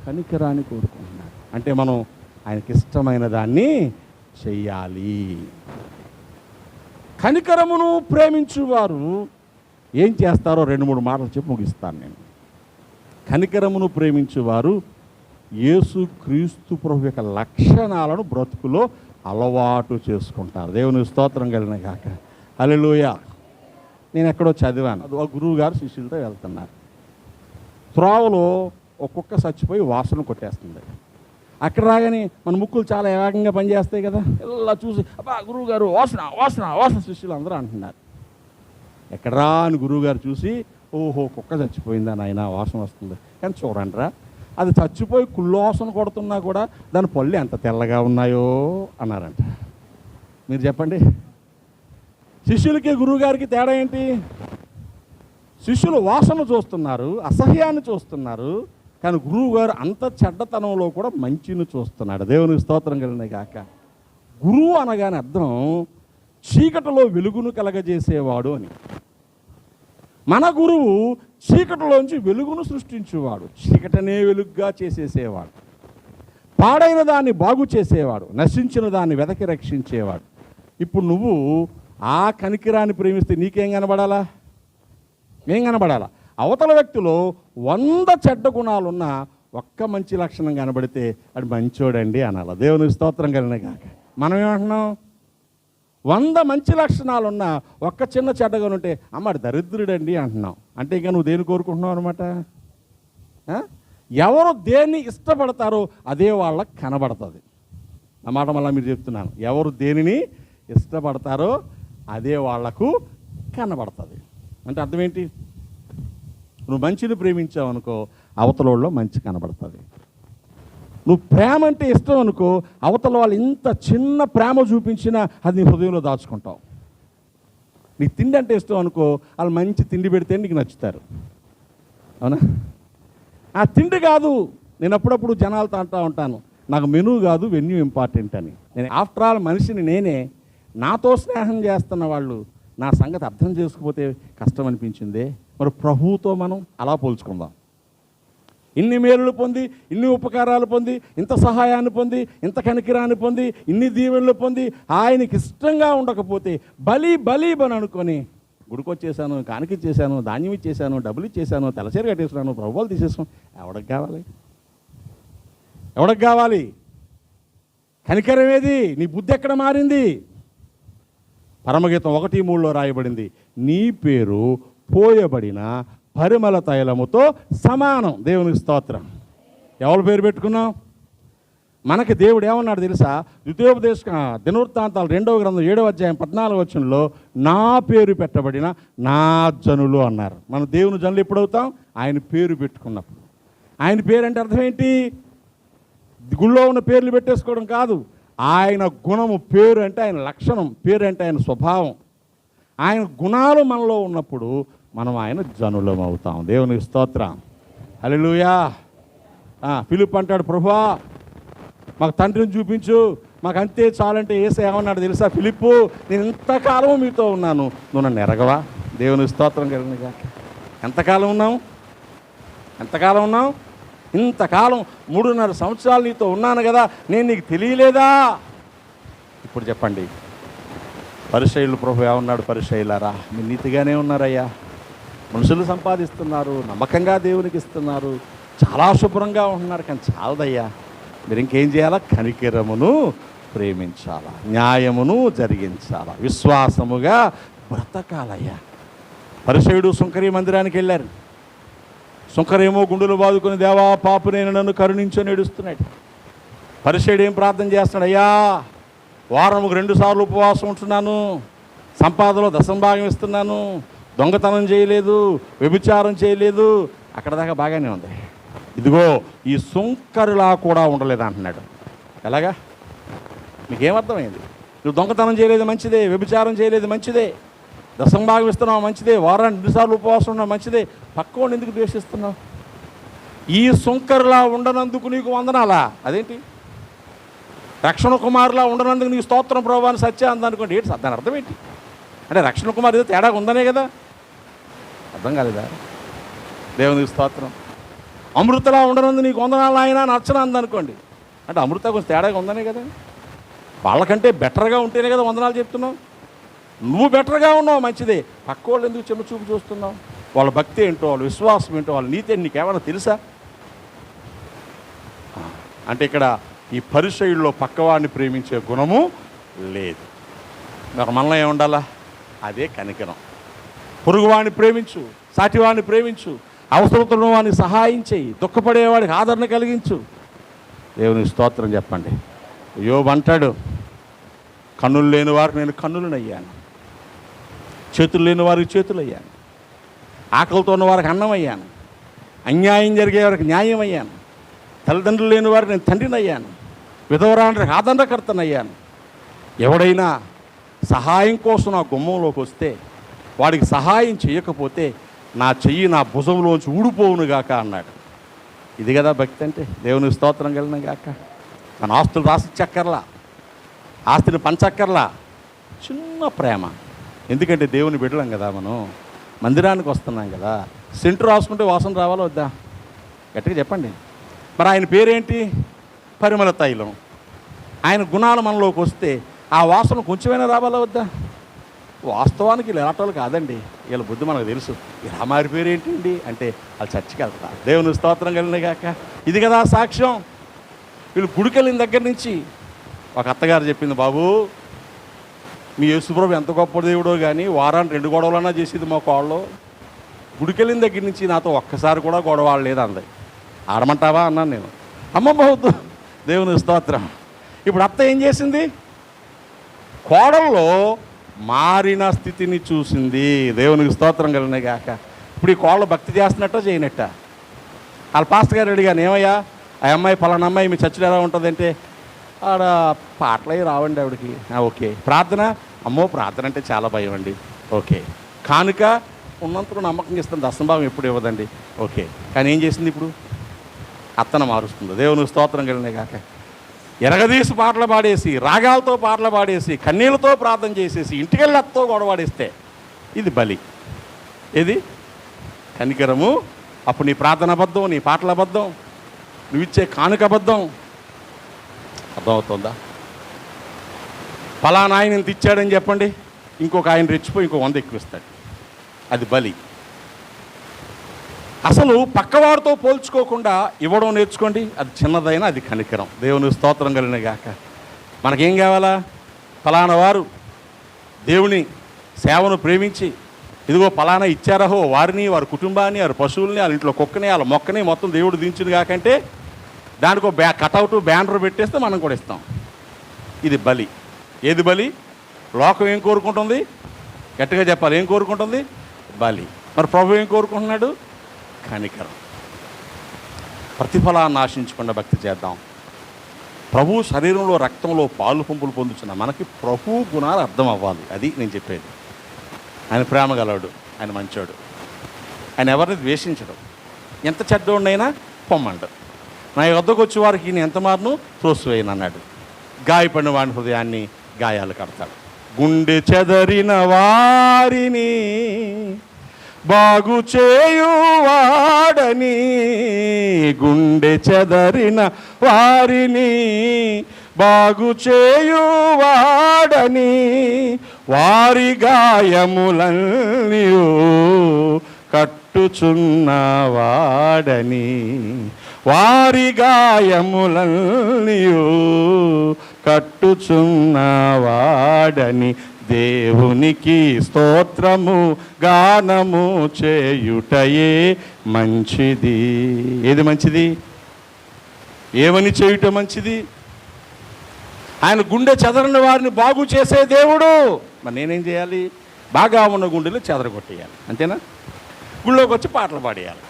కనికరాన్ని కోరుకుంటున్నాడు. అంటే మనం ఆయనకి ఇష్టమైన దాన్ని చెయ్యాలి. కనికరమును ప్రేమించువారు ఏం చేస్తారో 2-3 మాటలు చెప్పి ముగిస్తాను నేను. కనికరమును ప్రేమించువారు యేసు క్రీస్తు ప్రభు యొక్క లక్షణాలను బ్రతుకులో అలవాటు చేసుకుంటారు. దేవుని స్తోత్రం కలిగిన కాక. హల్లెలూయా. నేను ఎక్కడో చదివాను, అది ఒక గురువు గారు శిష్యులతో వెళ్తున్నారు. త్రోవలో ఒక కుక్క చచ్చిపోయి వాసన కొట్టేస్తుంది. అక్కడ రాగానే మన ముక్కులు చాలా వేగంగా పనిచేస్తాయి కదా, ఇలా చూసి అబ్బా గురువు గారు వాసన వాసన వాసన, శిష్యులు అందరూ అంటున్నారు. ఎక్కడరా అని గురువుగారు చూసి, ఓహో కుక్క చచ్చిపోయిందా నాయన వాసన వస్తుంది. కానీ చూడండిరా, అది చచ్చిపోయి కుళ్ళోసన కొడుతున్నా కూడా దాని పళ్ళు ఎంత తెల్లగా ఉన్నాయో అన్నారంట. మీరు చెప్పండి, శిష్యులకి గురువుగారికి తేడా ఏంటి? శిష్యులు వాసన చూస్తున్నారు, అసహ్యాన్ని చూస్తున్నారు, కానీ గురువు గారు అంత చెడ్డతనంలో కూడా మంచిని చూస్తున్నాడు. దేవునికి స్తోత్రం కలిగిన గాక. గురువు అనగానే అర్థం చీకటిలో వెలుగును కలగజేసేవాడు అని. మన గురువు చీకటిలోంచి వెలుగును సృష్టించేవాడు, చీకటనే వెలుగుగా చేసేసేవాడు, పాడైన దాన్ని బాగు చేసేవాడు, నశించిన దాన్ని వెతకి రక్షించేవాడు. ఇప్పుడు నువ్వు ఆ కనికిరాన్ని ప్రేమిస్తే నీకేం కనబడాలా? ఏం కనబడాలా? అవతల వ్యక్తిలో 100 చెడ్డ గుణాలున్నా ఒక్క మంచి లక్షణం కనబడితే అది మంచోడండి అనాలి. దేవునికి స్తోత్రం కలిగిన కాక. మనం ఏమంటున్నాం? 100 మంచి లక్షణాలున్నా ఒక్క చిన్న చెడ్డగా ఉంటే అమ్మాడు దరిద్రుడండి అంటున్నాం. అంటే ఇంకా నువ్వు దేన్ని కోరుకుంటున్నావు అనమాట. ఎవరు దేన్ని ఇష్టపడతారో అదే వాళ్ళకి కనబడుతుంది. ఆ మాట మళ్ళీ మీరు చెప్తున్నాను, ఎవరు దేనిని ఇష్టపడతారో అదే వాళ్లకు కనబడుతుంది. అంటే అర్థం ఏంటి? నువ్వు మంచిని ప్రేమించావు అనుకో, అవతలలో మంచి కనబడుతుంది. నువ్వు ప్రేమ అంటే ఇష్టం అనుకో, అవతల వాళ్ళు ఇంత చిన్న ప్రేమ చూపించినా అది నీ హృదయంలో దాచుకుంటావు. నీకు తిండి అంటే ఇష్టం అనుకో, వాళ్ళు మంచి తిండి పెడితే నీకు నచ్చుతారు. అవునా? ఆ తిండి కాదు, నేను అప్పుడప్పుడు జనాలతో అంటూ ఉంటాను, నాకు మెనూ కాదు వెన్యూ ఇంపార్టెంట్ అని. నేను ఆఫ్టర్ ఆల్ మనిషిని నేనే. నాతో స్నేహం చేస్తున్న వాళ్ళు నా సంగతి అర్థం చేసుకోకపోతే కష్టం అనిపించిందే. మరి ప్రభువుతో మనం అలా పోల్చుకుందాం. ఇన్ని మేలులు పొంది, ఇన్ని ఉపకారాలు పొంది, ఇంత సహాయాన్ని పొంది, ఇంత కనికిరాన్ని పొంది, ఇన్ని దీవెనలు పొంది, ఆయనకి ఇష్టంగా ఉండకపోతే బలి బలి బని అనుకొని గుడికొచ్చేసాను, కానికిచ్చేసాను, ధాన్యం ఇచ్చేసాను, డబ్బులు ఇచ్చేసాను, తెల్లచీర కట్టేసాను, ప్రభువులు తీసేసాను. ఎవడికి కావాలి? ఎవడికి కావాలి? కనికరం ఏది? నీ బుద్ధి ఎక్కడ మారింది? పరమగీతం 1:3 రాయబడింది, నీ పేరు పోయబడిన పరిమళ తైలముతో సమానం. దేవునికి స్తోత్రం. ఎవరి పేరు పెట్టుకున్నాం? మనకి దేవుడు ఏమన్నాడు తెలుసా? ద్వితీయోపదేశ దినవృత్తాంతాలు 2వ గ్రంథం 7వ అధ్యాయం 14వ వచనంలో నా పేరు పెట్టబడిన నా జనులు అన్నారు. మనం దేవుని జనులు ఎప్పుడవుతాం? ఆయన పేరు పెట్టుకున్నప్పుడు. ఆయన పేరు అంటే అర్థం ఏంటి? గుళ్ళో ఉన్న పేర్లు పెట్టేసుకోవడం కాదు. ఆయన గుణము, పేరు అంటే ఆయన లక్షణం, పేరు అంటే ఆయన స్వభావం. ఆయన గుణాలు మనలో ఉన్నప్పుడు మనం ఆయన జనులం అవుతాం. దేవునికి స్తోత్రం. హల్లెలూయా. ఫిలిప్ అంటాడు, ప్రభువా మాకు తండ్రిని చూపించు, మాకు అంతే చాలంటే యేసు ఏమన్నాడు తెలుసా? ఫిలిప్పు, నేను ఇంతకాలం మీతో ఉన్నాను, నువ్వు నన్ను ఎరగవా? దేవునికి స్తోత్రం కలిగినగా. ఎంతకాలం ఉన్నాం? ఎంతకాలం ఉన్నాం? ఇంతకాలం 3.5 సంవత్సరాలు నీతో ఉన్నాను కదా, నేను నీకు తెలియలేదా? ఇప్పుడు చెప్పండి, పరిసయ్యులు ప్రభు ఏమన్నాడు? పరిసయ్యులారా మీరు నీతిగానే ఉన్నారయ్యా, మనుషులు సంపాదిస్తున్నారు, నమ్మకంగా దేవునికి ఇస్తున్నారు, చాలా శుభ్రంగా ఉంటున్నారు, కానీ చాలదయ్యా, మీరు ఇంకేం చేయాలా? కనికరమును ప్రేమించాలా, న్యాయమును జరిగించాలా, విశ్వాసముగా బ్రతకాలయ్యా. పరిసయ్యుడు సుంకరీ మందిరానికి వెళ్ళారు. సుంకరేమో గుండెలు బాదుకుని, దేవా పాపు నేను, నన్ను కరుణించని ఏడుస్తున్నాడు. పరిసయ్యుడు ఏం ప్రార్థన చేస్తున్నాడు? అయ్యా వారముకు 2 సార్లు ఉపవాసం ఉంటున్నాను, సంపాదనలో 10వ భాగం ఇస్తున్నాను, దొంగతనం చేయలేదు, వ్యభిచారం చేయలేదు. అక్కడ దాకా బాగానే ఉంది. ఇదిగో ఈ సుంకరులా కూడా ఉండలేదు అంటున్నాడు. ఎలాగా? మీకేమర్థమైంది? నువ్వు దొంగతనం చేయలేదు మంచిదే, వ్యభిచారం చేయలేదు మంచిదే, 10వ భాగం ఇస్తున్నావు మంచిదే, వారానికి 2 సార్లు ఉపవాసం ఉన్నావు మంచిదే, పక్కవాడిని ఎందుకు ద్వేషిస్తున్నావు? ఈ సుంకరులా ఉండనందుకు నీకు వందనాలా? అదేంటి? రక్షణ కుమారులా ఉండనందుకు నీకు స్తోత్రం ప్రభువా అని సత్య అందనుకోండి. ఏంటి దాని అర్థం ఏంటి? అంటే రక్షణ కుమారు ఏదో తేడా ఉందనే కదా. అర్థం కాలేదా? దేవునికి స్తోత్రం. అమృతలా ఉండనందుకు నీకు వందనాలు ఆయన నచ్చన అందనుకోండి. అంటే అమృత కొంచెం తేడాగా ఉందనే కదా, వాళ్ళకంటే బెటర్గా ఉంటేనే కదా వందనాలు చెప్తున్నావు. నువ్వు బెటర్గా ఉన్నావు, మంచిదే. పక్క వాళ్ళు ఎందుకు చిన్న చూపు చూస్తున్నావు? వాళ్ళ భక్తి ఏంటో, వాళ్ళ విశ్వాసం ఏంటో, వాళ్ళ నీతి ఏంటో నీకేమైనా తెలుసా? అంటే ఇక్కడ ఈ పరిసయ్యుల్లో పక్కవాడిని ప్రేమించే గుణము లేదు. మరి మనలో ఏముండాలా? అదే కనికరం. పొరుగువాడిని ప్రేమించు, సాటివాడిని ప్రేమించు, అవసరతున్న వాడిని సహాయం చేయి, దుఃఖపడేవాడికి ఆదరణ కలిగించు. దేవుని స్తోత్రం చెప్పండి. యోబు అంటాడు, కన్నులు లేని వారికి నేను కన్నులనయ్యాను, చేతులు లేని వారికి చేతులు అయ్యాను, ఆకలితో ఉన్న వారికి అన్నం అయ్యాను, అన్యాయం జరిగే వారికి న్యాయం అయ్యాను, తల్లిదండ్రులు లేని వారికి నేను తండ్రిని అయ్యాను, విధవరానికి ఆదరణకర్తనయ్యాను. ఎవడైనా సహాయం కోసం నా గుమ్మంలోకి వస్తే వాడికి సహాయం చేయకపోతే నా చెయ్యి నా భుజంలోంచి ఊడిపోవునుగాక అన్నాడు. ఇది కదా భక్తి అంటే. దేవుని స్తోత్రం కలిగిన గాక. మన ఆస్తులు రాసిచ్చక్కర్లా, ఆస్తిని పంచక్కర్లా, చిన్న ప్రేమ. ఎందుకంటే దేవుని బిడ్డలం కదా, మనం మందిరానికి వస్తున్నాం కదా. సెంటు రాసుకుంటే వాసన రావాలా వద్దా? గట్టిగా చెప్పండి. మరి ఆయన పేరేంటి? పరిమళ తైలం. ఆయన గుణాలు మనలోకి వస్తే ఆ వాసన కొంచెమైనా రావాలా వద్దా? వాస్తవానికి వీళ్ళు ఎలాటోళ్ళు కాదండి, వీళ్ళ బుద్ధి మనకు తెలుసు. ఈ రామారి పేరు ఏంటండి అంటే వాళ్ళు చర్చికి వెళ్తా. దేవుని స్తోత్రం కలిగిన గాక. ఇది కదా సాక్ష్యం. వీళ్ళు గుడికెళ్ళిన దగ్గర నుంచి ఒక అత్తగారు చెప్పింది, బాబు మీ యేసుప్రభు ఎంత గొప్ప దేవుడో కానీ వారానికి 2 గొడవలన్నా చేసేది మా కాళ్ళు. గుడికెళ్ళిన దగ్గర నుంచి నాతో ఒక్కసారి కూడా గొడవ ఆడలేదు అంది. ఆడమంటావా అన్నాను నేను. అమ్మమ్మ వద్దు. దేవుని స్తోత్రం. ఇప్పుడు అత్త ఏం చేసింది? కోడల్లో మారిన స్థితిని చూసింది. దేవునికి స్తోత్రం కలిగిన గాక. ఇప్పుడు ఈ కోళ్ళ భక్తి చేస్తున్నట్ట చేయనట్ట? వాళ్ళ పాస్టర్ గారు అడిగాను, ఏమయ్యా ఆ అమ్మాయి పలానా అమ్మాయి మీ చర్చిలో ఎలా ఉంటుందంటే, ఆడ పాటలు అవి రావండి ఆవిడకి. ఓకే. ప్రార్థన, అమ్మో ప్రార్థన అంటే చాలా భయం అండి. ఓకే. కానుక ఉన్నంతలో నమ్మకంగా ఇస్తుంది, దశంభావం ఎప్పుడు ఇవ్వదండి. ఓకే. కానీ ఏం చేసింది ఇప్పుడు? అత్తను మారుస్తుంది. దేవునికి స్తోత్రం కలిగిన గాక. ఎరగదీసి పాటలు పాడేసి, రాగాలతో పాటలు పాడేసి, కన్నీళ్ళతో ప్రార్థన చేసేసి, ఇంటికెళ్ళి అత్తతో గొడవాడిస్తే ఇది బలి. ఏది? కనికరము. అప్పుడు నీ ప్రార్థన అబద్ధం, నీ పాటల అబద్ధం, నువ్వు ఇచ్చే కానుక అబద్ధం. అర్థమవుతుందా? ఫలానా ఆయన ఇంత ఇచ్చాడని చెప్పండి, ఇంకొక ఆయన రెచ్చిపోయి ఇంకో 100 ఎక్కువిస్తాడు. అది బలి. అసలు పక్కవారితో పోల్చుకోకుండా ఇవ్వడం నేర్చుకోండి. అది చిన్నదైనా అది కనికరం. దేవుని స్తోత్రం కలిగిన గాక. మనకేం కావాలా? ఫలానా వారు దేవుని సేవను ప్రేమించి ఇదిగో ఫలానా ఇచ్చారహో వారిని, వారి కుటుంబాన్ని, వారి పశువుల్ని, వాళ్ళ ఇంట్లో కుక్కని, వాళ్ళ మొక్కని మొత్తం దేవుడు దించును కాకంటే దానికి ఒక కటౌట్ బ్యానర్ పెట్టేస్తే మనం కూడా ఇస్తాం. ఇది బలి. ఏది బలి? లోకం ఏం కోరుకుంటుంది? గట్టిగా చెప్పాలి, ఏం కోరుకుంటుంది? బలి. మరి ప్రభు ఏం కోరుకుంటున్నాడు? కనికరం. ప్రతిఫలాన్ని ఆశించకుండా భక్తి చేద్దాం. ప్రభు శరీరంలో రక్తంలో పాలు పంపులు పొందుతున్న మనకి ప్రభు గుణాలు అర్థం అవ్వాలి. అది నేను చెప్పేది. ఆయన ప్రేమ గలవాడు, ఆయన మంచోడు, ఆయన ఎవరిని ద్వేషించడు. ఎంత చెడ్డోడినైనా పొమ్మండు. నా వద్దకు వచ్చే వారికి నేను ఎంత మారును త్రోసివేయను అన్నాడు. గాయపడిన వాడి హృదయాన్ని గాయాలు కడతాడు. గుండె చెదరిన వారిని బాగు చేయువాడని, గుండె చెదరిన వారిని బాగు చేయువాడని, వారి గాయములన్నీ కట్టుచున్నవాడని, వారి గాయములన్నీ కట్టుచున్నవాడని, దేవునికి స్తోత్రము గానము చేయుటయే మంచిది. ఏది మంచిది? ఏమని చేయుట మంచిది? ఆయన గుండె చెదరని వారిని బాగు చేసే దేవుడు. మరి నేనేం చేయాలి? బాగా ఉన్న గుండెలు చెదరగొట్టేయాలి. అంతేనా? గుళ్ళోకి వచ్చి పాటలు పాడేయాలి.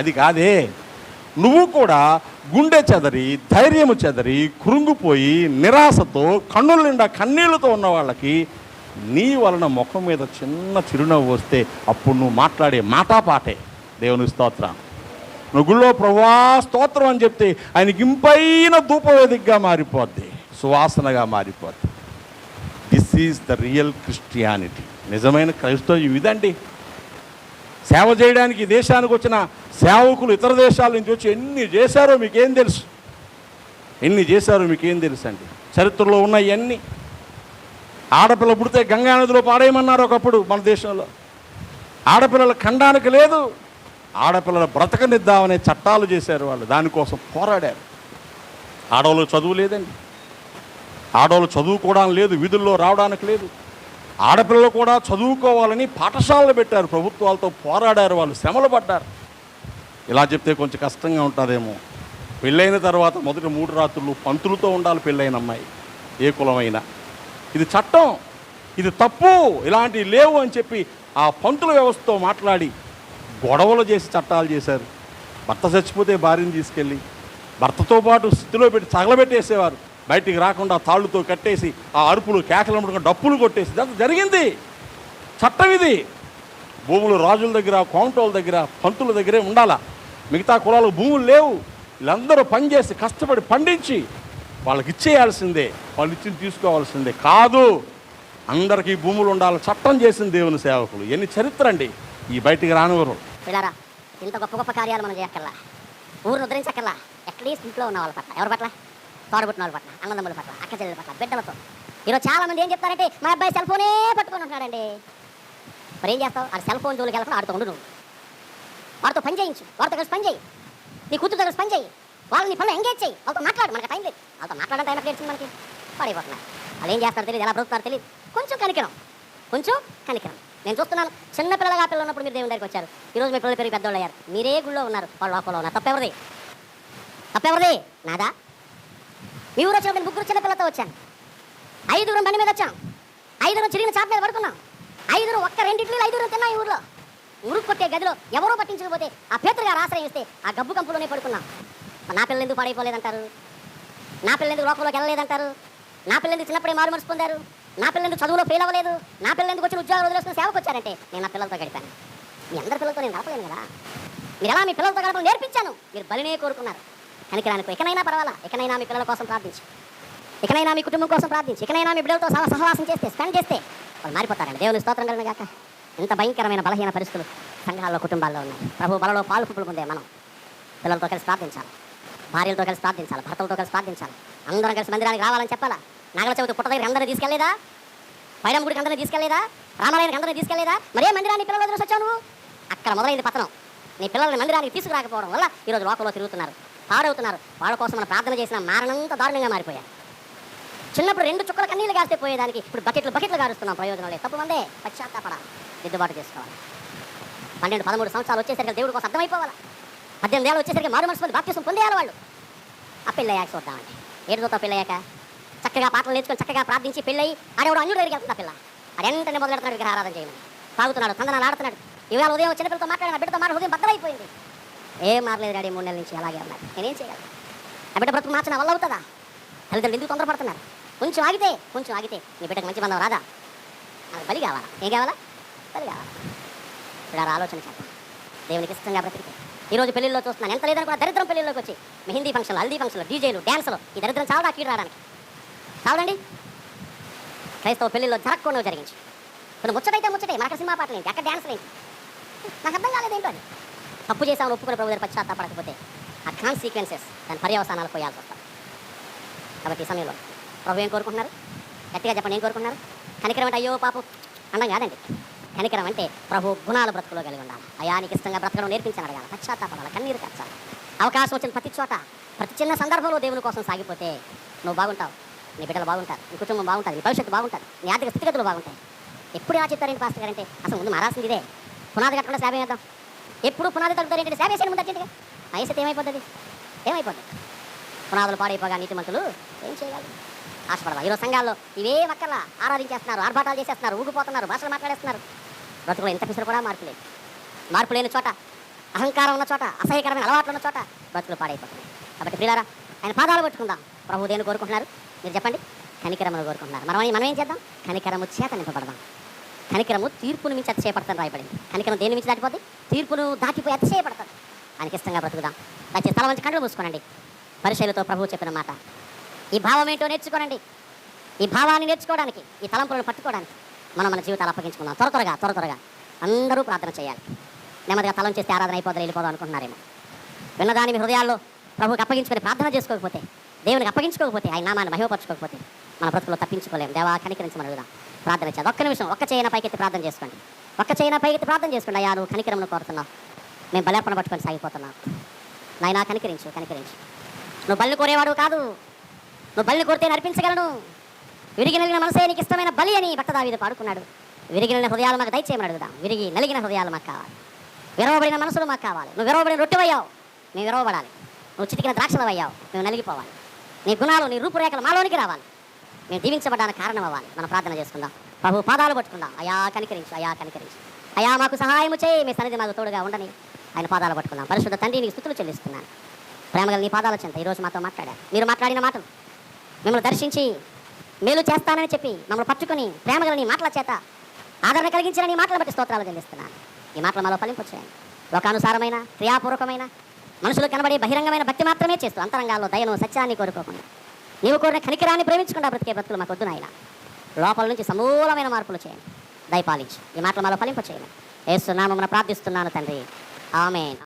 అది కాదే. నువ్వు కూడా గుండె చెదరి, ధైర్యము చెదరి, కృంగిపోయి, నిరాశతో, కన్నుల నిండా కన్నీళ్లతో ఉన్న వాళ్ళకి నీ వలన ముఖం మీద చిన్న చిరునవ్వు వస్తే అప్పుడు నువ్వు మాట్లాడే మాటా పాటే. దేవుని స్తోత్రం. నువ్వు గుళ్ళో ప్రభువా స్తోత్రం అని చెప్తే ఆయనకి ఇంపైన ధూపవేదికగా మారిపోద్ది, సువాసనగా మారిపోద్ది. This is the real Christianity. నిజమైన క్రైస్తవ్యం ఇదండి. సేవ చేయడానికి దేశానికి వచ్చిన సేవకులు ఇతర దేశాల నుంచి వచ్చి ఎన్ని చేశారో మీకేం తెలుసు? ఎన్ని చేశారు మీకేం తెలుసండి? చరిత్రలో ఉన్న ఇవన్నీ. ఆడపిల్ల పుడితే గంగానదిలో పాడేయమన్నారు ఒకప్పుడు మన దేశంలో. ఆడపిల్లల ఖండానికి లేదు, ఆడపిల్లల బ్రతకనిద్దామనే చట్టాలు చేశారు వాళ్ళు. దానికోసం పోరాడారు. ఆడవాళ్ళు చదువు లేదండి, ఆడవాళ్ళు చదువుకోవడానికి లేదు, వీధుల్లో రావడానికి లేదు. ఆడపిల్లలు కూడా చదువుకోవాలని పాఠశాలలు పెట్టారు, ప్రభుత్వాలతో పోరాడారు, వాళ్ళు శ్రమలు పడ్డారు. ఇలా చెప్తే కొంచెం కష్టంగా ఉంటుందేమో. పెళ్ళైన తర్వాత మొదటి 3 రాత్రులు పంతులతో ఉండాలి పెళ్ళైన అమ్మాయి, ఏ కులమైనా. ఇది చట్టం, ఇది తప్పు, ఇలాంటివి లేవు అని చెప్పి ఆ పంతుల వ్యవస్థతో మాట్లాడి గొడవలు చేసి చట్టాలు చేశారు. భర్త చచ్చిపోతే భార్యను తీసుకెళ్ళి భర్తతో పాటు స్థితిలో పెట్టి తగలబెట్టేసేవారు. బయటికి రాకుండా తాళ్ళుతో కట్టేసి ఆ అరుపులు కేకలు డప్పులు కొట్టేసి ఇదంతా జరిగింది. చట్టం ఇది. భూములు రాజుల దగ్గర, కోమటోళ్ళ దగ్గర, పంతుల దగ్గరే ఉండాలా. మిగతా కులాలకు భూములు లేవు. వీళ్ళందరూ పనిచేసి కష్టపడి పండించి వాళ్ళకి ఇచ్చేయాల్సిందే, వాళ్ళు ఇచ్చింది తీసుకోవాల్సిందే. కాదు, అందరికీ భూములు ఉండాలి. చట్టం చేసిన దేవుని సేవకులు. ఎన్ని చరిత్ర అండి. ఈ బయటికి రానివారు. పిల్లరా, ఇంత గొప్ప గొప్ప కార్యాలు మనం చేయక్కర్లా, ఊరిని ఉద్ధరించక్కర్లా. అట్లీస్ట్ ఇంట్లో ఉన్న వాళ్ళ పట్ల, ఎవరి పట్ల? తోడబుట్టిన వాళ్ళ పట్ల, అన్నదమ్ముల పట్ల, అక్క చెల్లెల పట్ల, బిడ్డలతో. ఈరోజు చాలా మంది ఏం చెప్తారంటే, మా అబ్బాయి సెల్ ఫోనే పట్టుకొని ఉంటున్నాడండి. మరి ఏం చేస్తావు? ఆ సెల్ ఫోన్ జోలికి వెళ్ళకుండా ఆడుతూ ఉండు. నువ్వు వాడితో పని చేయించు, వాడితో కలిసి పని చేయి, నీ కూతురుతో కలిసి పని చేయి, వాళ్ళని పనులు ఎంగేజ్ చేయి, వాళ్ళతో మాట్లాడు. మనకి టైం లేదు, వాళ్ళతో మాట్లాడడం టైం ఎట్లా మనకి పడిపోతున్నారు. వాళ్ళు ఏం చేస్తారో తెలియదు, ఎలా బ్రతుకుతారో తెలియదు. కొంచెం కనికరం. నేను చూస్తున్నాను, చిన్నపిల్లలుగా పిల్లలు ఉన్నప్పుడు మీరు దేవుని దగ్గరికి వచ్చారు. ఈరోజు మీ పిల్లలు పెరిగి పెద్దవాళ్ళు అయ్యారు. మీరే గుళ్ళో ఉన్నారు, వాళ్ళు లోపల ఉన్నారు. తప్పెవరిది? నాదా? మీ ఊరు వచ్చినప్పుడు 3 చిన్నపిల్లలతో వచ్చాను. 5 బండి మీద వచ్చాం. 5 చిరిగిన చాప మీద పడుకున్నాం. 5 ఒక్క 2 ఇడ్లీలు 5 తిన్నాం. ఈ ఊర్లో ఉరుకు కొట్టే గదిలో ఎవరో పట్టించకపోతే ఆ పేతురు గారు ఆశ్రయిస్తే ఆ గబ్బు కంపులోనే పడుకున్నాం. నా పిల్లలు ఎందుకు పాడైపోలేదంటారు? నా పిల్లలు ఎందుకు లోకంలోకి వెళ్ళలేదంటారు? నా పిల్లలు ఎందుకు చిన్నప్పుడే మారు మనసు పొందారు? నా పిల్లలు ఎందుకు చదువులో ఫెయిల్ అవ్వలేదు? నా పిల్లలు ఎందుకు వచ్చిన ఉద్యోగాలు వదిలేసిన సేవకు వచ్చారంటే నేను నా పిల్లలతో గడిపాను. మీ అందరి పిల్లలతో నేను గడపలేను కదా. మీరు ఎలా మీ పిల్లలతో గడపడం నేర్పించాను. మీరు బలినే కోరుకున్నారు. కనికరానికి ఎక్కడైనా పర్వాలా, ఎక్కడైనా మీ పిల్లల కోసం ప్రార్థించి, ఎక్కడైనా మీ కుటుంబం కోసం ప్రార్థించి, ఎక్కడైనా మీ బిడ్డలతో సహవాసం చేస్తే, స్పెండ్ చేస్తే వాళ్ళు మారిపోతారండి. దేవుని స్తోత్రం కలిగిన గాక. ఇంత భయంకరమైన బలహీన పరిస్థితులు సంఘాల్లో, కుటుంబాల్లో ఉన్నాయి. ప్రభు బలలో పాలు పుప్పులు పొందే మనం పిల్లలతో కలిసి ప్రార్థించాలి, భార్యలతో కలిసి ప్రార్థించాలి, భర్తలతో కలిసి ప్రార్థించాలి. అందరం కలిసి మందిరానికి రావాలని చెప్పాలా. నాగల చవితి పుట్ట దగ్గర అందరినీ తీసుకెళ్లేదా? పైరమ్మ గుడికి అందరినీ తీసుకెళ్లేదా? రామాలయానికి అందరినీ తీసుకెళ్లేదా? మరే మందిరాన్ని పిల్లలు వదిలేసి వచ్చావు నువ్వు? అక్కడ మొదలైంది పతనం. నీ పిల్లల్ని మందిరానికి తీసుకురాకపోవడం వల్ల ఈరోజు లోకంలో తిరుగుతున్నారు, పాడవుతున్నారు. వాళ్ళ కోసం మనం ప్రార్థన చేసిన మారణంతా దారుణంగా మారిపోయాయి. చిన్నప్పుడు 2 చుక్కల కన్నీళ్ళు గారిస్తే పోయేదానికి ఇప్పుడు బకెట్లు గారుస్తున్నాం. ప్రయోజనం లేదు. తప్పు మందే. పశ్చాత్తాపడాలి, దిద్దుబాటు చేసుకోవాలి. 12, 13 సంవత్సరాలు వచ్చేసరికి దేవుడి కోసం అర్థమైపోవాలి. 18 ఏళ్ళు వచ్చేసరికి మారు మనసు పొంది బాప్తిసం పొందేయాలి వాళ్ళు. ఆ పెళ్ళయ్యాక చూద్దామండి. ఏడు చూద్దాం. పెళ్ళయ్యాక చక్కగా పాటలు నేర్చుకొని చక్కగా ప్రార్థించి పెళ్ళయి ఆడేవాడు అన్యుడు దగ్గరికి వెళ్తున్నా పిల్ల. అది ఎంతనే మొదలెడుతున్నాడు విగ్రహ ఆరాధన చేయమని. తాగుతున్నాడు, తందనాలు ఆడుతున్నాడు. ఇవాళ ఉదయం చిన్నపిల్లతో మాట్లాడిన బిడ్డతో మాట హృదయం బద్దలైపోయింది. ఏం మారలేదు డాడీ, 3 నెలల నుంచి అలాగే ఉన్నారు. నేనేం చేయగలను? ఆ బిడ్డ బ్రతుకు మార్చిన వల్ల అవుతుందా? తల్లిదండ్రులు ఎందుకు తొందరపడుతున్నారు? కొంచెం ఆగితే నీ బిడ్డకు మంచి బంధం రాదా? నాకు బలి కావాలా? ఏం కావాలా? బలి కావాలా? ఇప్పుడు ఆలోచన చేద్దాం. దేవునికి ఇష్టంగా బ్రతికితే. ఈరోజు పెళ్ళిళ్ళలో చూస్తున్నాను, ఎంత లేదని కూడా దరిద్రం పెళ్ళిళ్ళలోకి వచ్చి మెహిందీ ఫంక్షన్లు, హల్దీ ఫంక్షన్లు, డీజేలు, డ్యాన్సులు. ఈ దరిద్రం చావడా కీడు రావడానికి? చావడండి. క్రైస్తవ పెళ్ళిళ్ళలో జరగకుండా జరిగించి కొంచెం ముచ్చటైతే మనకు సినిమా పాటలు ఏంటి, అక్కడ డ్యాన్సులు ఏంటి? నాకు అర్థం కాలేదేంటో. అది తప్పు చేసామని ఒప్పుకునే ప్రభు దగ్గర పశ్చాత్తాపడకపోతే ఆ కాన్సిక్వెన్సెస్, దాని పర్యవసానాలు పోయాల్సి వస్తారు. కాబట్టి ఈ సమయంలో ప్రభు ఏం కోరుకుంటున్నారు? గట్టిగా చెప్పండి, ఏం కోరుకుంటున్నారు? కనికరం అంటే అయ్యో పాపం అనడం కాదండి. కనికరం అంటే ప్రభు గుణాలు బ్రతుకులో కలిగి ఉండాలి. అయానికి ఇష్టంగా బ్రతకడం నేర్పించాలి, అడగాలి, పశ్చాత్తాపడాలి, కన్నీరు కార్చాలి. అవకాశం వచ్చిన ప్రతి చోట, ప్రతి చిన్న సందర్భంలో దేవుని కోసం సాగిపోతే నువ్వు బాగుంటావు, నీ బిడ్డలు బాగుంటారు, నీ కుటుంబం బాగుంటుంది, నీ భవిష్యత్తు బాగుంటుంది, నీ ఆర్థిక స్థితిగతులు బాగుంటాయి. ఎప్పుడు ఎలా చెప్తారేంటి పాస్టర్ గారంటే, అసలు ముందు మారాల్సింది ఇదే. పునాది కట్టకుండా సేవ చేద్దాం. ఎప్పుడు పునాది తగ్గుతారేంటి? సేవ చేసిన ముందు అర్జెంట్గా వయసు ఏమైపోతుంది? పునాదులు పాడైపోగా నీతిమంతులు ఏం చేయగలరు? ఆశపడవా? ఈరోజు సంఘాల్లో ఇవే ఒక్కలా ఆరాధించేస్తున్నారు, ఆర్భాటాలు చేసేస్తున్నారు, ఊగిపోతున్నారు, భాషలు మాట్లాడేస్తున్నారు. బ్రతుకులో ఇంత పిసరు కూడా మార్పు లేని చోట, అహంకారం ఉన్న చోట, అసహ్యకరమైన అలవాట్లు ఉన్న చోట బ్రతుకులు పాడైపోతున్నాయి. కాబట్టి ప్రియులారా, ఆయన పాదాలు పట్టుకుందాం. ప్రభు దేని కోరుకుంటున్నారు? మీరు చెప్పండి. కనికరమును కోరుకుంటున్నారు. మనం ఏం చేద్దాం? కనికరము చేత నింపబడదాం. కనికరము తీర్పును మించి అతిశయపడతాను రాయబడింది. కనికరం దేని మించి దాటిపోద్ది? తీర్పును దాటిపోయి అతిశయపడతాడు. ఆయనకి ఇష్టంగా బ్రతుకుదాం. దయచేసి తల వంచి కళ్ళు మూసుకోనండి. పరిశైలతో ప్రభువు చెప్పిన మాట, ఈ భావం ఏంటో నేర్చుకోనండి. ఈ భావాన్ని నేర్చుకోవడానికి, ఈ తలంపులను పట్టుకోవడానికి మనం మన జీవితాలు అప్పగించుకుందాం. త్వరగా అందరూ ప్రార్థన చేయాలి. నెమ్మదిగా తలం చేస్తే ఆరాధన అయిపోతుంది, వెళ్ళిపోదాం అనుకుంటున్నారేమో. విన్నదాని మీ హృదయాల్లో ప్రభువుకి అప్పగించుకొని ప్రార్థన చేసుకోకపోతే దేవునికి అప్పగించుకోకపోతే, ఆయన నామాన్ని మహిమపరచుకోకపోతే మన బ్రతుకులో తప్పించుకోలేము. దేవా కనికరించమని అడుగుదాం. ప్రార్థన చేద్దాం. ఒక్క నిమిషం ఒక్క చేయన పైకెత్తి ప్రార్థన చేసుకోండి. ఒక్క చేయన పైకెత్తి ప్రార్థన చేసుకోండి. అయ్యా నువ్వు కనికరమును కోరుతున్నావు, మేము బలేపన పట్టుకొని సాగిపోతున్నావు. నాయనా కనికరించు, కనికరించు. నువ్వు బలిని కోరేవాడు కాదు, నువ్వు బలిని కోరితే నడిపించగలను. విరిగి నలిగిన మనసే నీకు ఇష్టమైన బలి అని భక్త దావీదు పాడుకున్నాడు. విరిగి నలిగిన హృదయాలు మాకు దయచేయమని అడుగుదాం. విరిగి నలిగిన హృదయాలు మాకు కావాలి, విరవబడిన మనసులు మాకు కావాలి. నువ్వు విరవబడిన రొట్టెవయ్యావు, మేము విరవబడాలి. నువ్వు చిటికిన ద్రాక్షలవయ్యావు, మేము నలిగిపోవాలి. నీ గుణాలు, నీ రూపురేఖలు మాలోనికి రావాలి. మేము దీవించబడ్డానికి కారణం అవ్వాలి. మనం ప్రార్థన చేసుకుందాం. ప్రభు పాదాలు పట్టుకుందాం. అయా కనికరించు, అయా కనికరించు, అయా మాకు సహాయము చేయి. మీ సన్నిధి మాకు తోడుగా ఉండని ఆయన పాదాలు పట్టుకుందాం. పరిశుద్ధ తండ్రి నీకు స్తుతులు చెల్లిస్తున్నాను. ప్రేమగల నీ పాదాల చెంత ఈరోజు మాతో మాట్లాడారు. మీరు మాట్లాడిన మాటలు మిమ్మల్ని దర్శించి మేలు చేస్తానని చెప్పి మమ్మల్ని పట్టుకొని ప్రేమగల నీ మాటల చేత ఆదరణ కలిగించిన నీ మాటలు బట్టి స్తోత్రాలు చెల్లిస్తున్నాను. ఈ మాటలు మాలో ఫలింపచేయండి. లోకానుసారమైన క్రియాపూర్వకమైన మనుషులు కనబడే బహిరంగమైన భక్తి మాత్రమే చేస్తూ అంతరంగాల్లో దయను సత్యాన్ని కోరుకోకుండా నీవు కోరిన కనికరాన్ని ప్రేమించకుండా బ్రతికే బ్రతుకులు మాకు వద్దు నాయనా. లోపల నుంచి సమూలమైన మార్పులు చేయండి, దయపాలించి ఈ మాటలు మాలో ఫలింపచేయండి. యేసు నామమున ప్రార్థిస్తున్నాను తండ్రి, ఆమేన్.